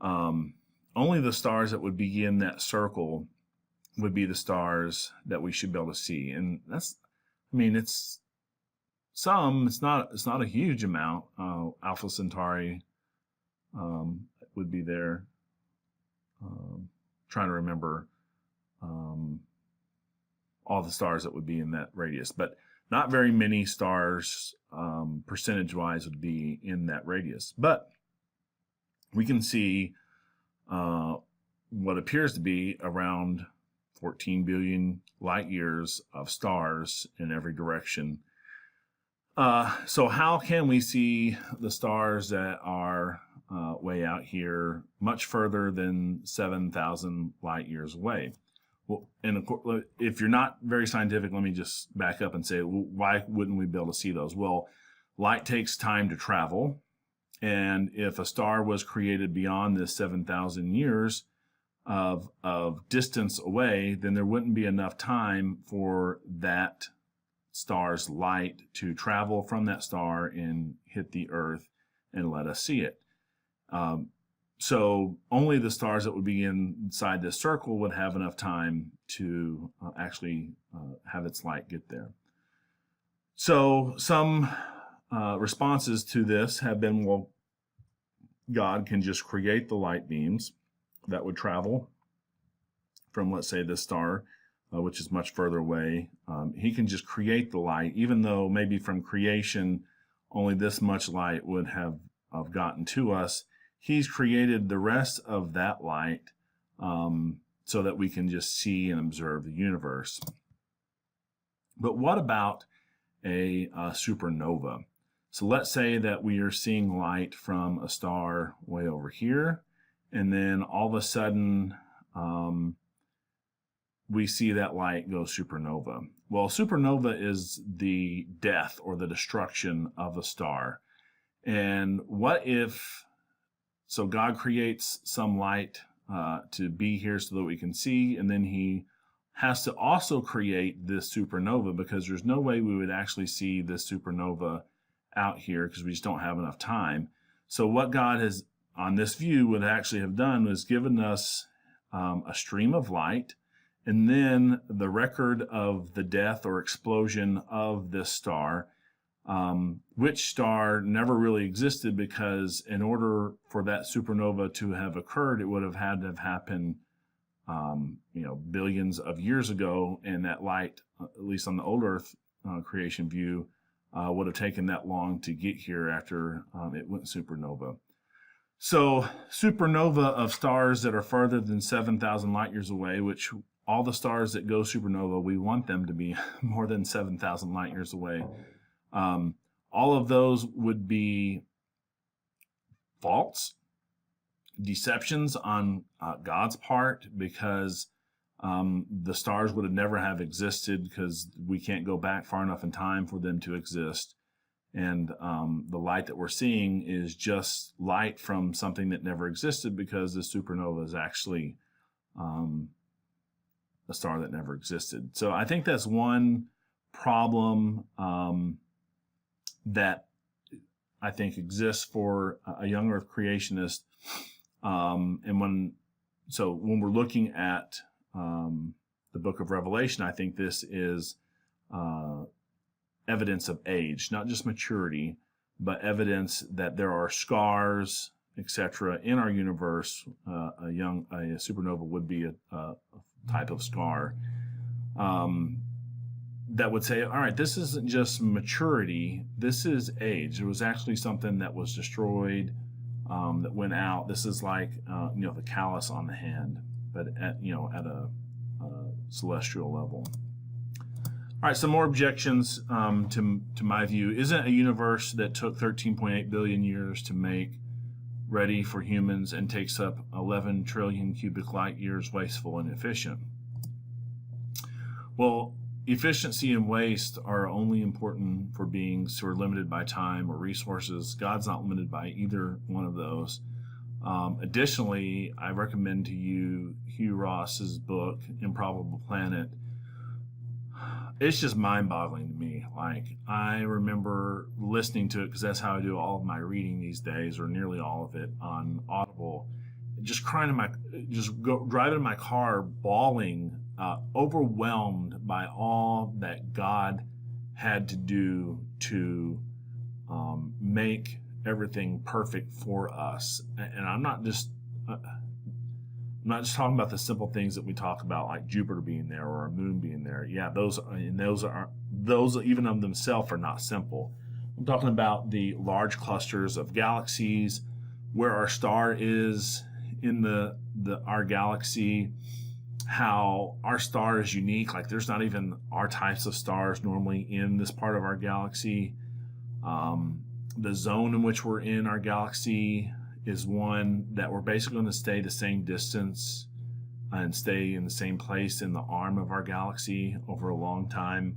only the stars that would be in that circle would be the stars that we should be able to see. And it's not a huge amount. Alpha Centauri would be there. Trying to remember all the stars that would be in that radius, but not very many stars percentage-wise would be in that radius. But we can see what appears to be around 14 billion light years of stars in every direction. So how can we see the stars that are way out here much further than 7,000 light years away? Well, and of course, if you're not very scientific, let me just back up and say, well, why wouldn't we be able to see those? Well, light takes time to travel. And if a star was created beyond this 7,000 years of distance away, then there wouldn't be enough time for that star's light to travel from that star and hit the Earth and let us see it. So only the stars that would be inside this circle would have enough time to actually have its light get there. So some responses to this have been, well, God can just create the light beams that would travel from, let's say, this star, which is much further away. He can just create the light, even though maybe from creation only this much light would have gotten to us. He's created the rest of that light so that we can just see and observe the universe. But what about a supernova? So let's say that we are seeing light from a star way over here, and then all of a sudden we see that light go supernova. Well, supernova is the death or the destruction of a star. And what if, so God creates some light to be here so that we can see, and then he has to also create this supernova, because there's no way we would actually see this supernova out here because we just don't have enough time. So what God has, on this view, would actually have done was given us a stream of light, and then the record of the death or explosion of this star, which star never really existed, because in order for that supernova to have occurred, it would have had to have happened billions of years ago, and that light, at least on the old Earth creation view, would have taken that long to get here after it went supernova. So supernova of stars that are farther than 7,000 light years away, which all the stars that go supernova, we want them to be more than 7,000 light years away. All of those would be faults, deceptions on God's part, because the stars would have never have existed, because we can't go back far enough in time for them to exist. And the light that we're seeing is just light from something that never existed, because the supernova is actually a star that never existed. So I think that's one problem that I think exists for a young Earth creationist. And when we're looking at the book of Revelation, I think this is evidence of age, not just maturity, but evidence that there are scars, etc., in our universe. A supernova would be a type of scar that would say, all right, this isn't just maturity, this is age. There was actually something that was destroyed, that went out. This is like the callus on the hand, but at a celestial level. All right, some more objections to my view. Isn't a universe that took 13.8 billion years to make ready for humans and takes up 11 trillion cubic light years wasteful and efficient? Well, efficiency and waste are only important for beings who are limited by time or resources. God's not limited by either one of those. Additionally, I recommend to you Hugh Ross's book, Improbable Planet. It's just mind-boggling to me. Like, I remember listening to it, because that's how I do all of my reading these days, or nearly all of it, on Audible. Just driving in my car, bawling, overwhelmed by all that God had to do to make everything perfect for us. And I'm not just talking about the simple things that we talk about, like Jupiter being there or a moon being there. Yeah, those even of themselves are not simple. I'm talking about the large clusters of galaxies, where our star is in our galaxy, how our star is unique. Like, there's not even our types of stars normally in this part of our galaxy. The zone in which we're in our galaxy is one that we're basically going to stay the same distance and stay in the same place in the arm of our galaxy over a long time,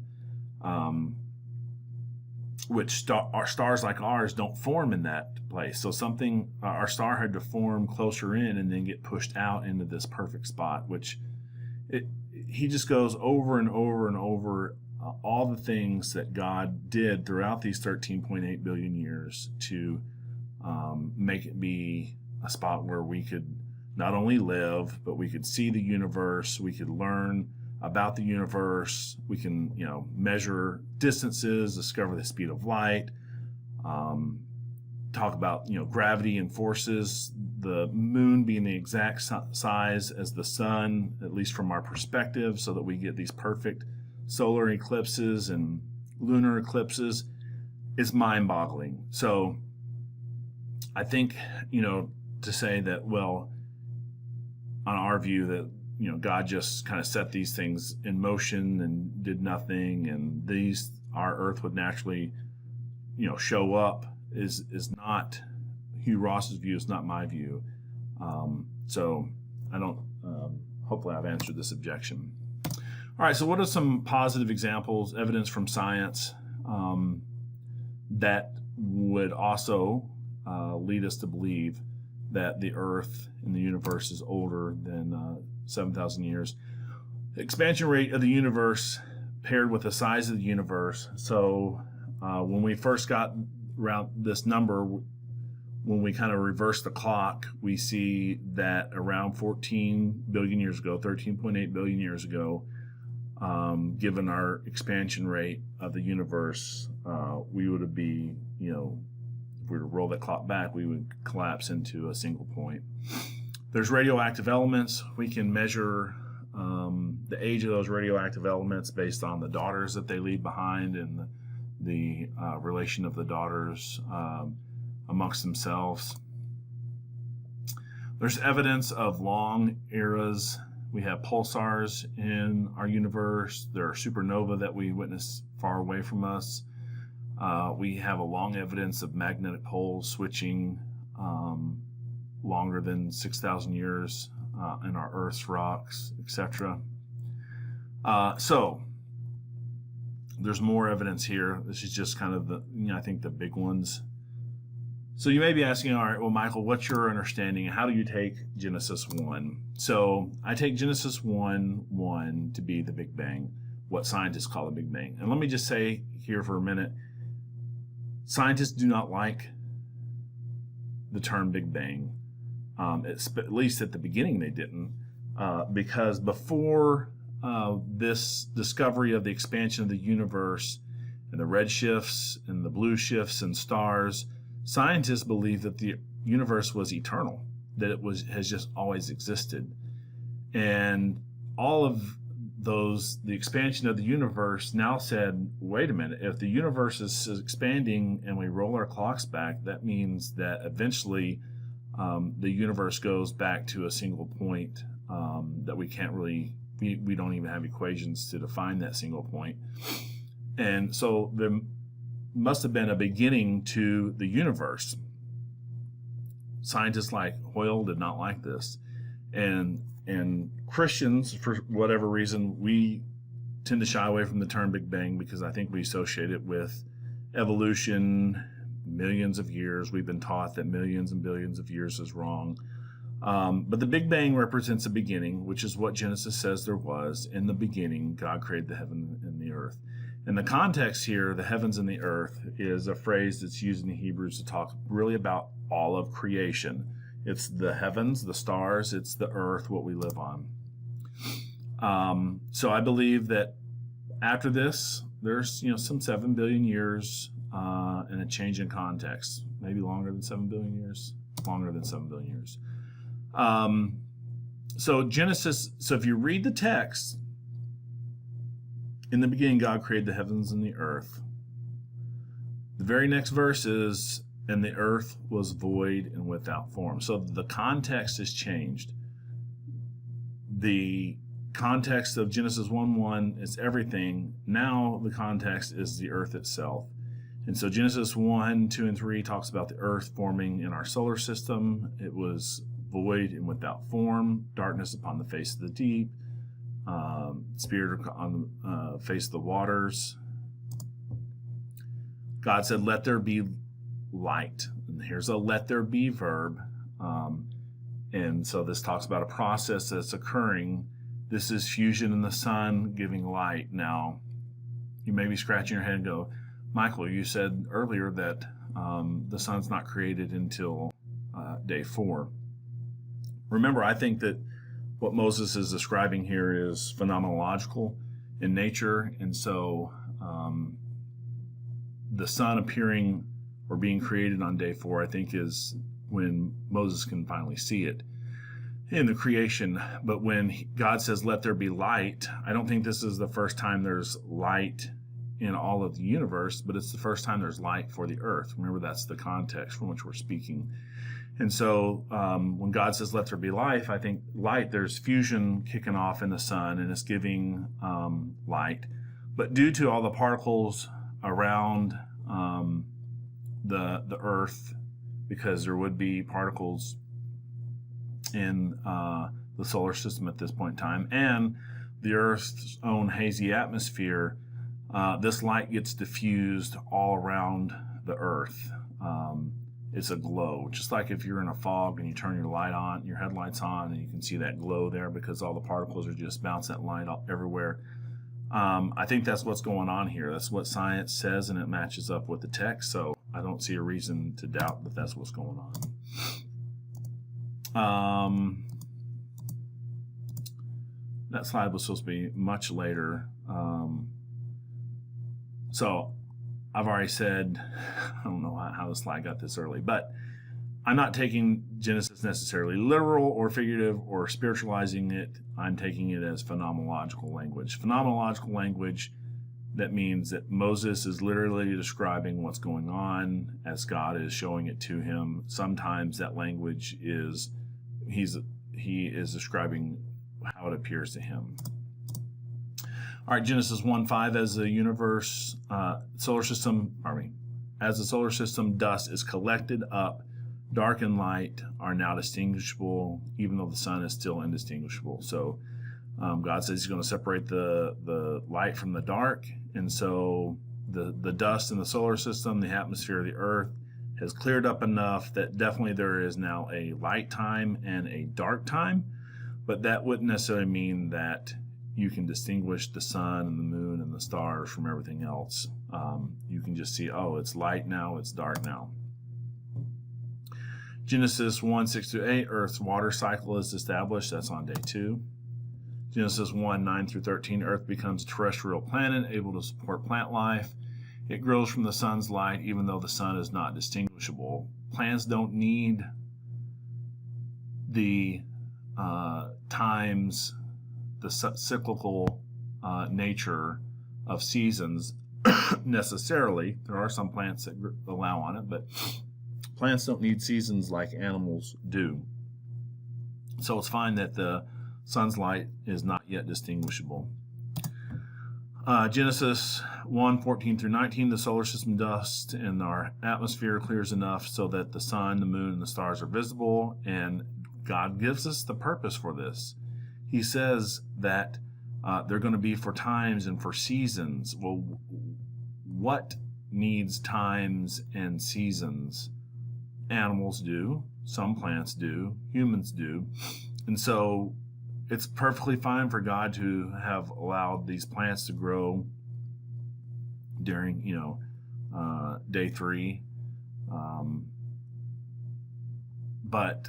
which stars like ours don't form in that place. So our star had to form closer in and then get pushed out into this perfect spot, which he just goes over and over and over all the things that God did throughout these 13.8 billion years to make it be a spot where we could not only live, but we could see the universe, we could learn about the universe, we can measure distances, discover the speed of light, talk about gravity and forces, the moon being the exact size as the sun, at least from our perspective, so that we get these perfect solar eclipses and lunar eclipses. It's mind-boggling. So I think, to say that, well, on our view, that God just kind of set these things in motion and did nothing, and our earth would naturally, show up is not Hugh Ross's view. Is not my view. So I don't, hopefully I've answered this objection. All right, so what are some positive examples, evidence from science that would also lead us to believe that the earth and the universe is older than 7,000 years? The expansion rate of the universe paired with the size of the universe. So when we first got around this number, when we kind of reverse the clock, we see that around 14 billion years ago, 13.8 billion years ago, given our expansion rate of the universe, we would be, if we were to roll that clock back, we would collapse into a single point. There's radioactive elements. We can measure the age of those radioactive elements based on the daughters that they leave behind and the relation of the daughters amongst themselves. There's evidence of long eras. We have pulsars in our universe. There are supernovae that we witness far away from us. We have a long evidence of magnetic poles switching longer than 6,000 years in our Earth's rocks, etc. So there's more evidence here. This is just kind of I think the big ones. So you may be asking, all right, well, Michael, what's your understanding? How do you take Genesis 1? So I take Genesis 1:1 to be the Big Bang, what scientists call the Big Bang. And let me just say here for a minute, scientists do not like the term Big Bang. At least at the beginning they didn't, because before this discovery of the expansion of the universe and the red shifts and the blue shifts and stars, scientists believed that the universe was eternal, that it has just always existed. And all of the expansion of the universe now said, wait a minute, if the universe is expanding and we roll our clocks back, that means that eventually the universe goes back to a single point that we can't really, we don't even have equations to define that single point. And so there must have been a beginning to the universe. Scientists like Hoyle did not like this. And Christians, for whatever reason, we tend to shy away from the term Big Bang because I think we associate it with evolution, millions of years. We've been taught that millions and billions of years is wrong. But the Big Bang represents a beginning, which is what Genesis says there was. In the beginning, God created the heaven and the earth. And the context here, the heavens and the earth, is a phrase that's used in the Hebrews to talk really about all of creation. It's the heavens, the stars, it's the earth, what we live on. So I believe that after this, there's some 7 billion years and a change in context. Maybe longer than 7 billion years. Longer than 7 billion years. So Genesis, so if you read the text, in the beginning, God created the heavens and the earth. The very next verse is, and the earth was void and without form. So the context has changed. The context of Genesis 1:1 is everything. Now the context is the earth itself. And so Genesis 1, 2, and 3 talks about the earth forming in our solar system. It was void and without form, darkness upon the face of the deep, spirit on the face of the waters. God said, let there be light. And here's a let there be verb. And so this talks about a process that's occurring. This is fusion in the sun giving light. Now, you may be scratching your head and go, Michael, you said earlier that the sun's not created until day 4. Remember, I think that what Moses is describing here is phenomenological in nature. And so the sun appearing or being created on day 4, I think, is when Moses can finally see it in the creation. But when God says, let there be light, I don't think this is the first time there's light in all of the universe, but it's the first time there's light for the earth. Remember, that's the context from which we're speaking. And so when God says, let there be life, I think light, there's fusion kicking off in the sun and it's giving light. But due to all the particles around the earth, because there would be particles in the solar system at this point in time, and the Earth's own hazy atmosphere, this light gets diffused all around the Earth. It's a glow, just like if you're in a fog and you turn your light on, your headlights on, and you can see that glow there because all the particles are just bouncing that light up everywhere. I think that's what's going on here. That's what science says, and it matches up with the text, so I don't see a reason to doubt that that's what's going on. That slide was supposed to be much later. So I've already said, I don't know how the slide got this early, but I'm not taking Genesis necessarily literal or figurative or spiritualizing it. I'm taking it as phenomenological language. Phenomenological language, that means that Moses is literally describing what's going on as God is showing it to him. Sometimes that language is, he is describing how it appears to him. All right, Genesis 1:5, as the universe, as the solar system dust is collected up, dark and light are now distinguishable, even though the sun is still indistinguishable. So God says he's going to separate the light from the dark, and so the dust in the solar system, the atmosphere of the earth, has cleared up enough that definitely there is now a light time and a dark time, but that wouldn't necessarily mean that you can distinguish the sun and the moon and the stars from everything else. You can just see, oh, it's light now, it's dark now. Genesis 1:6-8, Earth's water cycle is established. That's on day 2. Genesis 1:9-13, Earth becomes a terrestrial planet able to support plant life. It grows from the sun's light, even though the sun is not distinguishable. Plants don't need the times, the cyclical nature of seasons necessarily. There are some plants that allow on it, but plants don't need seasons like animals do. So it's fine that the sun's light is not yet distinguishable. Genesis 1:14-19, the solar system dust in our atmosphere clears enough so that the sun, the moon, and the stars are visible, and God gives us the purpose for this. He says that they're going to be for times and for seasons. Well, what needs times and seasons? Animals do, some plants do, humans do. And so it's perfectly fine for God to have allowed these plants to grow during, day 3. But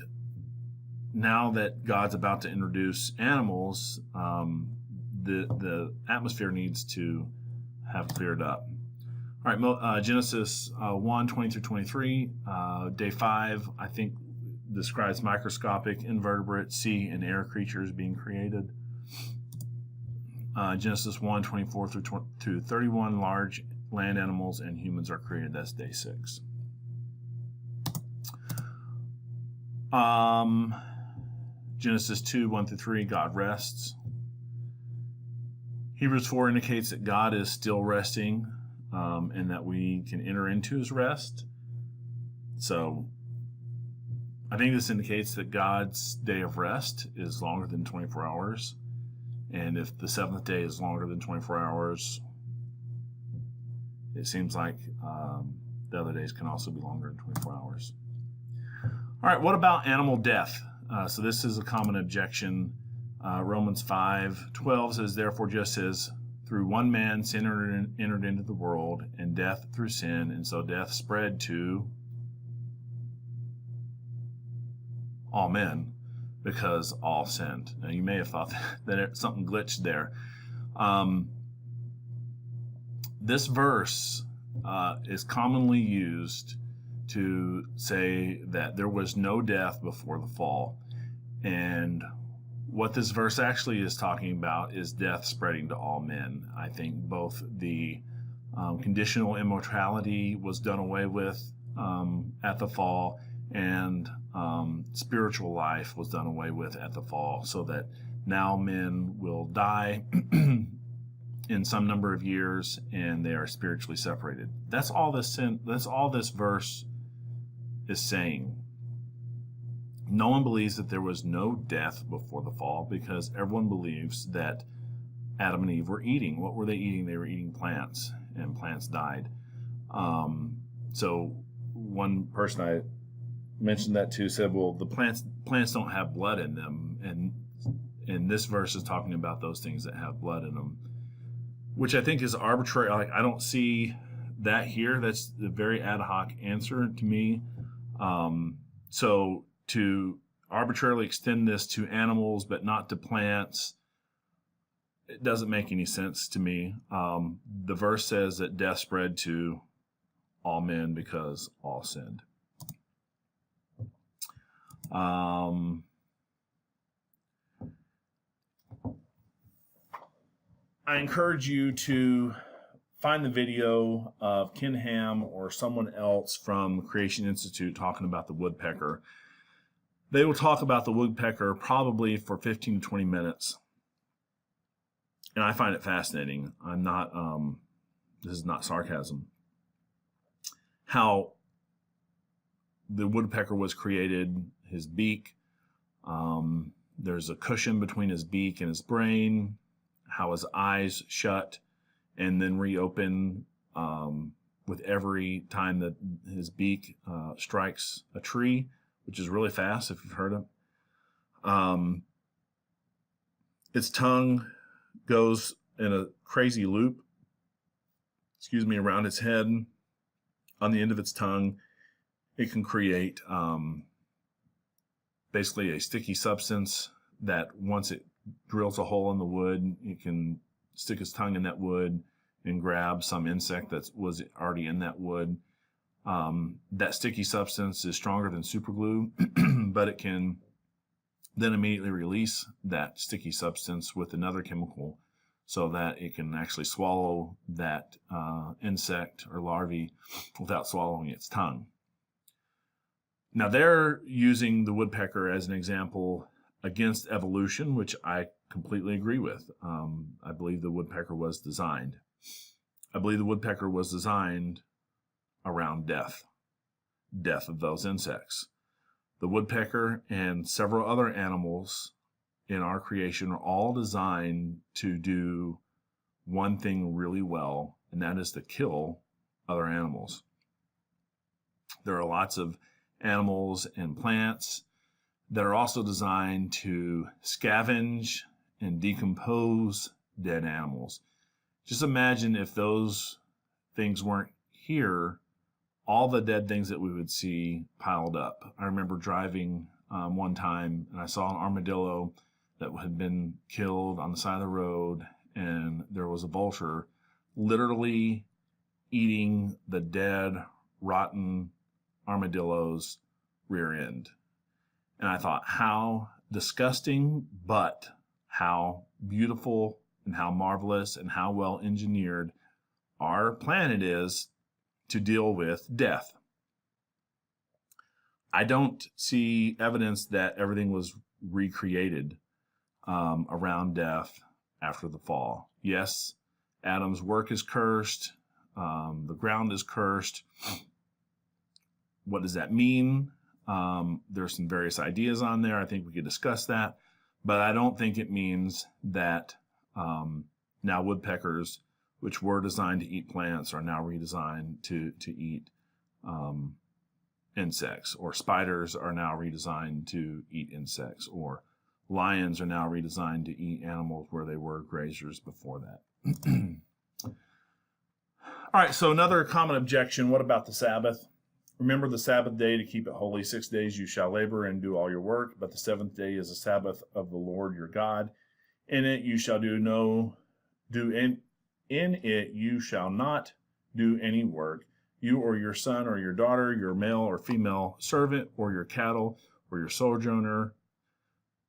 now that God's about to introduce animals, the atmosphere needs to have cleared up. All right, Genesis 1:20-23, day 5, I think, describes microscopic invertebrate, sea, and air creatures being created. Genesis 1:24-31, large land animals and humans are created. That's day 6. Genesis 2:1-3, God rests. Hebrews 4 indicates that God is still resting, and that we can enter into his rest. So I think this indicates that God's day of rest is longer than 24 hours. And if the 7th day is longer than 24 hours, it seems like the other days can also be longer than 24 hours. All right, what about animal death? So this is a common objection. Romans 5:12 says, therefore, just as through one man sin entered into the world, and death through sin, and so death spread to all men because all sinned. Now you may have thought that something glitched there. This verse is commonly used to say that there was no death before the fall. And what this verse actually is talking about is death spreading to all men. I think both the conditional immortality was done away with at the fall, and spiritual life was done away with at the fall, so that now men will die in some number of years, and they are spiritually separated. That's all this verse is saying. No one believes that there was no death before the fall, because everyone believes that Adam and Eve were eating. What were they eating? They were eating plants, and plants died. So one person I mentioned that to said, well, the plants don't have blood in them, and this verse is talking about those things that have blood in them, which I think is arbitrary. Like, I don't see that here. That's a very ad hoc answer to me. So to arbitrarily extend this to animals but not to plants, it doesn't make any sense to me. The verse says that death spread to all men because all sinned. I encourage you to find the video of Ken Ham or someone else from Creation Institute talking about the woodpecker. They will talk about the woodpecker probably for 15 to 20 minutes. And I find it fascinating. I'm not, this is not sarcasm. How the woodpecker was created, his beak, there's a cushion between his beak and his brain, how his eyes shut and then reopen with every time that his beak strikes a tree, which is really fast if you've heard it. Its tongue goes in a crazy loop, around its head. On the end of its tongue, it can create basically a sticky substance that once it drills a hole in the wood, it can stick its tongue in that wood and grab some insect that was already in that wood. That sticky substance is stronger than super glue, but it can then immediately release that sticky substance with another chemical so that it can actually swallow that insect or larvae without swallowing its tongue. Now they're using the woodpecker as an example against evolution, which I completely agree with. I believe the woodpecker was designed. I believe the woodpecker was designed around death of those insects. The woodpecker and several other animals in our creation are all designed to do one thing really well, and that is to kill other animals. There are lots of animals and plants that are also designed to scavenge and decompose dead animals. Just imagine if those things weren't here, all the dead things that we would see piled up. I remember driving one time and I saw an armadillo that had been killed on the side of the road, and there was a vulture literally eating the dead, rotten armadillo's rear end. And I thought, how disgusting, but how beautiful and how marvelous and how well engineered our planet is to deal with death. I don't see evidence that everything was recreated around death after the fall. Yes, Adam's work is cursed. The ground is cursed. What does that mean? There's some various ideas on there. I think we could discuss that. But I don't think it means that now woodpeckers, which were designed to eat plants, are now redesigned to eat insects, or spiders are now redesigned to eat insects, or lions are now redesigned to eat animals where they were grazers before that. All right, so another common objection, what about the Sabbath? Remember the Sabbath day to keep it holy. 6 days you shall labor and do all your work, but the seventh day is a Sabbath of the Lord your God. In it you shall in it you shall not do any work, you or your son or your daughter, your male or female servant, or your cattle, or your sojourner,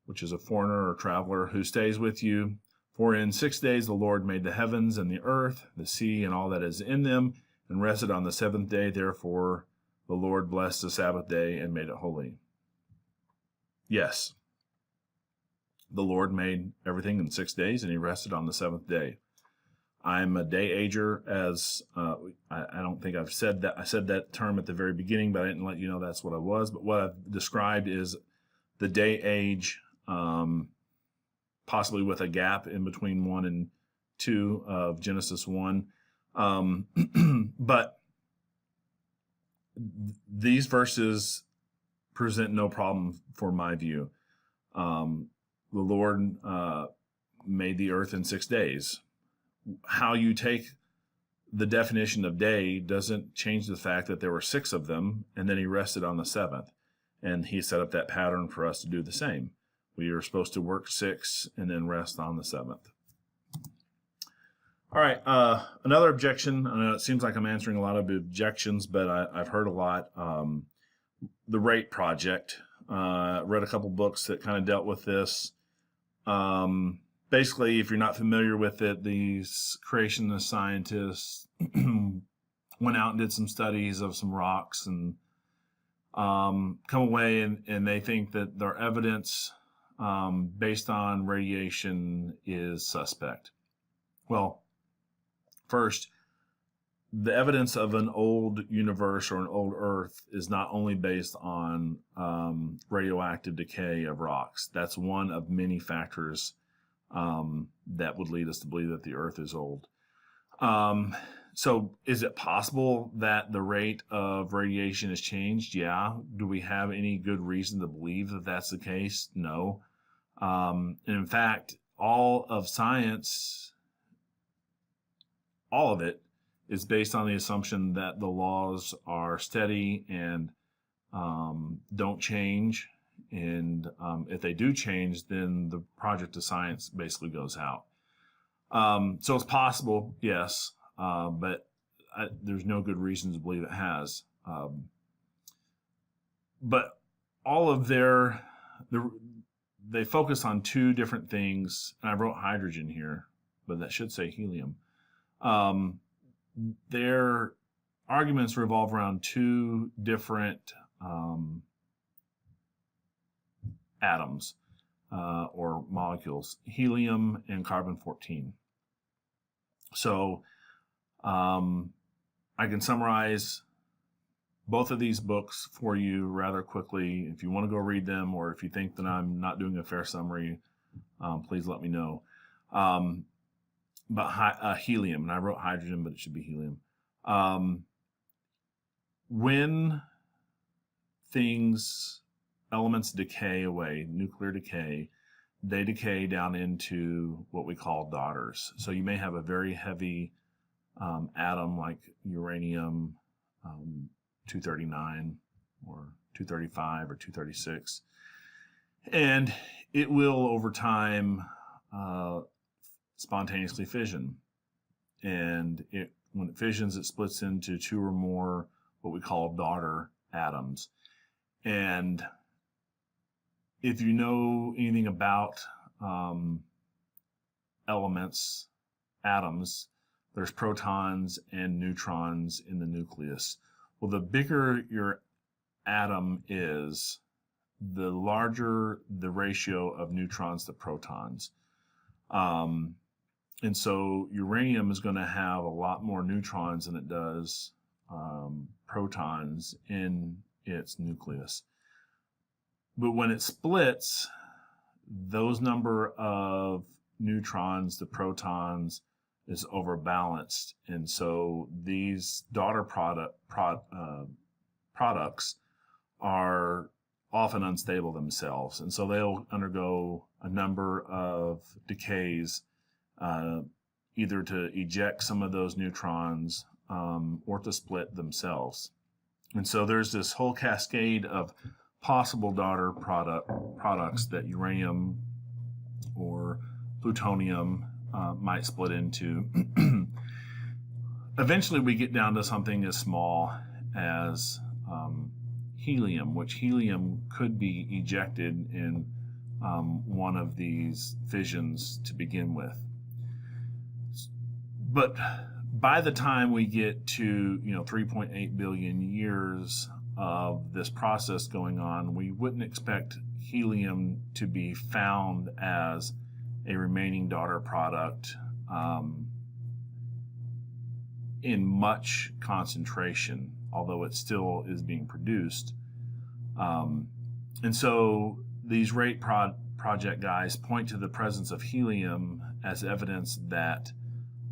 which is a foreigner or traveler who stays with you. For in 6 days the Lord made the heavens and the earth, the sea, and all that is in them, and rested on the seventh day. Therefore the Lord blessed the Sabbath day and made it holy. Yes. The Lord made everything in 6 days, and he rested on the seventh day. I'm a day ager, as I don't think I've said that. I said that term at the very beginning, but I didn't let you know that's what I was. But what I've described is the day age, possibly with a gap in between 1 and 2 of Genesis 1. But these verses present no problem for my view. The Lord made the earth in 6 days. How you take the definition of day doesn't change the fact that there were 6 of them, and then he rested on the seventh. And he set up that pattern for us to do the same. We are supposed to work 6 and then rest on the seventh. All right, another objection. I know it seems like I'm answering a lot of objections, but I've heard a lot. The Rate Project. Read a couple books that kind of dealt with this. Basically, if you're not familiar with it, these creationist scientists went out and did some studies of some rocks and come away and they think that their evidence based on radiation is suspect. Well, first, the evidence of an old universe or an old Earth is not only based on radioactive decay of rocks. That's one of many factors that would lead us to believe that the Earth is old. So is it possible that the rate of radiation has changed? Yeah. Do we have any good reason to believe that that's the case? No. And in fact, all of science, all of it, is based on the assumption that the laws are steady and don't change. And if they do change, then the project of science basically goes out. So it's possible, yes, but there's no good reason to believe it has. But all of they focus on 2 different things, and I wrote hydrogen here, but that should say helium. Their arguments revolve around 2 different atoms or molecules, helium and carbon-14. So I can summarize both of these books for you rather quickly. If you want to go read them, or if you think that I'm not doing a fair summary, please let me know. But helium, and I wrote hydrogen, but it should be helium. When elements decay away, nuclear decay, they decay down into what we call daughters. So you may have a very heavy atom like uranium 239 or 235 or 236, and it will over time spontaneously fission. And when it fissions, it splits into 2 or more what we call daughter atoms. And if you know anything about elements, atoms, there's protons and neutrons in the nucleus. Well, the bigger your atom is, the larger the ratio of neutrons to protons. And so uranium is going to have a lot more neutrons than it does protons in its nucleus. But when it splits, those number of neutrons to protons is overbalanced. And so these daughter products are often unstable themselves. And so they'll undergo a number of decays, either to eject some of those neutrons or to split themselves. And so there's this whole cascade of possible daughter products that uranium or plutonium might split into. Eventually we get down to something as small as helium, which helium could be ejected in one of these fissions to begin with. But by the time we get to 3.8 billion years, of this process going on, we wouldn't expect helium to be found as a remaining daughter product in much concentration, although it still is being produced. And so these rate project guys point to the presence of helium as evidence that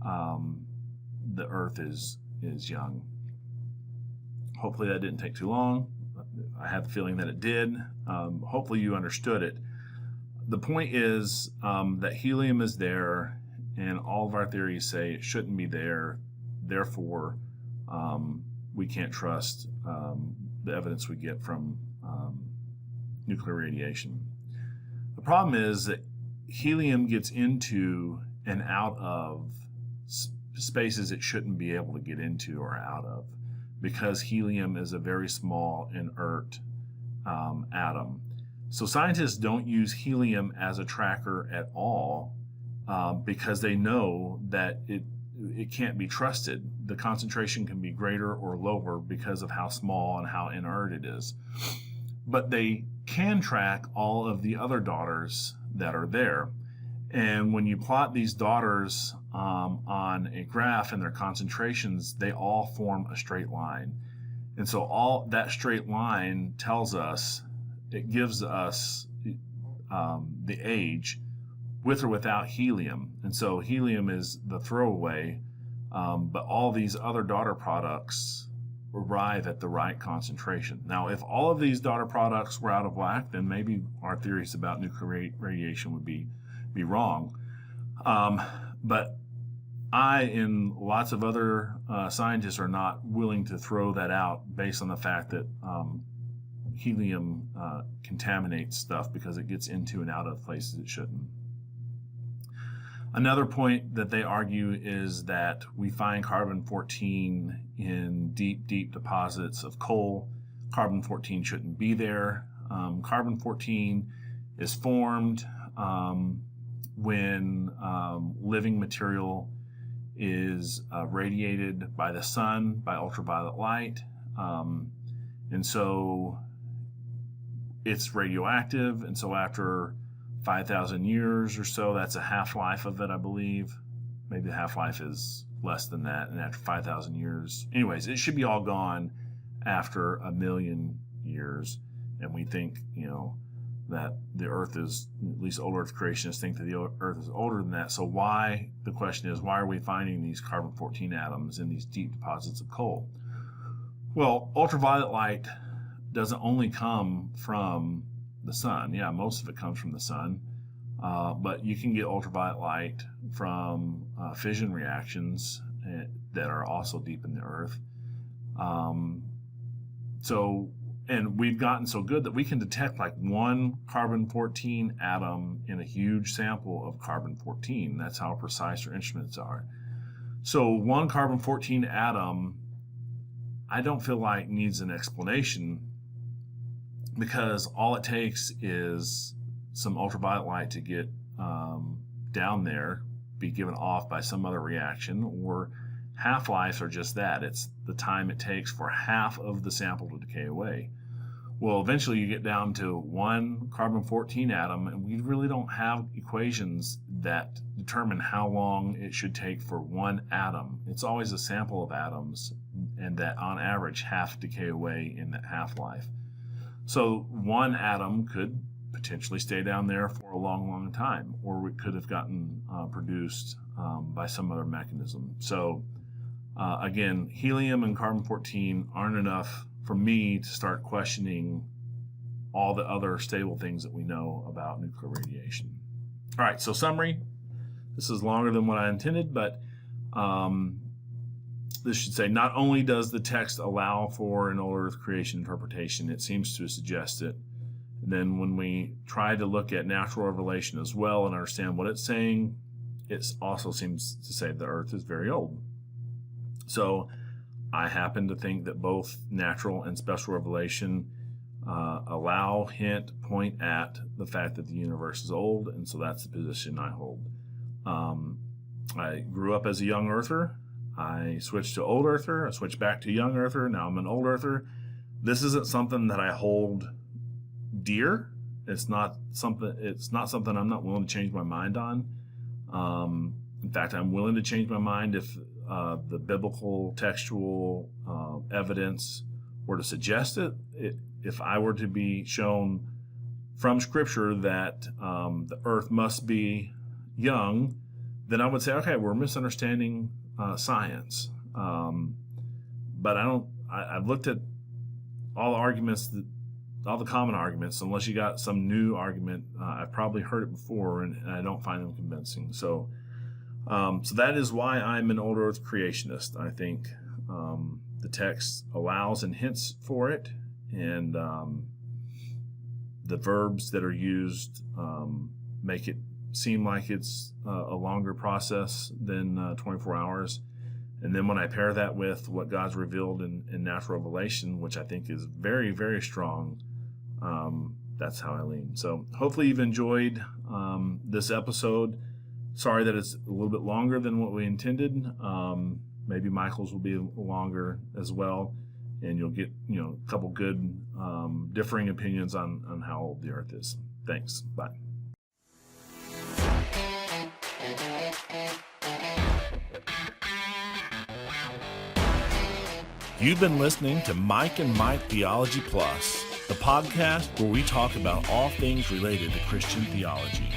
the Earth is young. Hopefully that didn't take too long. I have the feeling that it did. Hopefully you understood it. The point is that helium is there, and all of our theories say it shouldn't be there. Therefore, we can't trust the evidence we get from nuclear radiation. The problem is that helium gets into and out of spaces it shouldn't be able to get into or out of, because helium is a very small inert atom. So scientists don't use helium as a tracker at all because they know that it can't be trusted. The concentration can be greater or lower because of how small and how inert it is. But they can track all of the other daughters that are there. And when you plot these daughters on a graph and their concentrations, they all form a straight line. And so all that straight line tells us, it gives us the age with or without helium. And so helium is the throwaway, but all these other daughter products arrive at the right concentration. Now, if all of these daughter products were out of whack, then maybe our theories about nuclear radiation would be wrong. But I and lots of other scientists are not willing to throw that out based on the fact that helium contaminates stuff because it gets into and out of places it shouldn't. Another point that they argue is that we find carbon-14 in deep, deep deposits of coal. Carbon-14 shouldn't be there. Carbon-14 is formed when living material is radiated by the sun, by ultraviolet light. And so it's radioactive, and so after 5,000 years or so, that's a half-life of it, I believe. Maybe the half-life is less than that, and after 5,000 years. Anyways, it should be all gone after 1 million years, and we think, that the Earth is, at least old Earth creationists think that the Earth is older than that. So the question is, why are we finding these carbon-14 atoms in these deep deposits of coal? Well, ultraviolet light doesn't only come from the sun. Yeah, most of it comes from the sun, but you can get ultraviolet light from fission reactions that are also deep in the Earth. And we've gotten so good that we can detect like one carbon-14 atom in a huge sample of carbon-14. That's how precise our instruments are. So one carbon-14 atom, I don't feel like needs an explanation, because all it takes is some ultraviolet light to get down there, be given off by some other reaction, or half-lives are just that. It's the time it takes for half of the sample to decay away. Well, eventually you get down to one carbon-14 atom, and we really don't have equations that determine how long it should take for one atom. It's always a sample of atoms, and that on average half decay away in that half-life. So one atom could potentially stay down there for a long, long time, or it could have gotten produced by some other mechanism. So again, helium and carbon-14 aren't enough for me to start questioning all the other stable things that we know about nuclear radiation. All right, so summary. This is longer than what I intended, but this should say, not only does the text allow for an old Earth creation interpretation, it seems to suggest it. And then when we try to look at natural revelation as well and understand what it's saying, it also seems to say the Earth is very old. So I happen to think that both natural and special revelation allow, hint, point at the fact that the universe is old, and so that's the position I hold. I grew up as a young earther. I switched to old earther. I switched back to young earther. Now I'm an old earther. This isn't something that I hold dear. It's not something I'm not willing to change my mind on. In fact, I'm willing to change my mind if the biblical textual evidence were to suggest it. If I were to be shown from Scripture that the earth must be young, then I would say, okay, we're misunderstanding science. But I've looked at all the arguments, all the common arguments. Unless you got some new argument, I've probably heard it before, and I don't find them convincing. So that is why I'm an old earth creationist. I think the text allows and hints for it, and the verbs that are used make it seem like it's a longer process than 24 hours. And then when I pair that with what God's revealed in natural revelation, which I think is very, very strong, that's how I lean. So hopefully you've enjoyed this episode. Sorry that it's a little bit longer than what we intended. Maybe Michael's will be longer as well, and you'll get a couple good differing opinions on how old the earth is. Thanks. Bye. You've been listening to Mike and Mike Theology Plus, the podcast where we talk about all things related to Christian theology.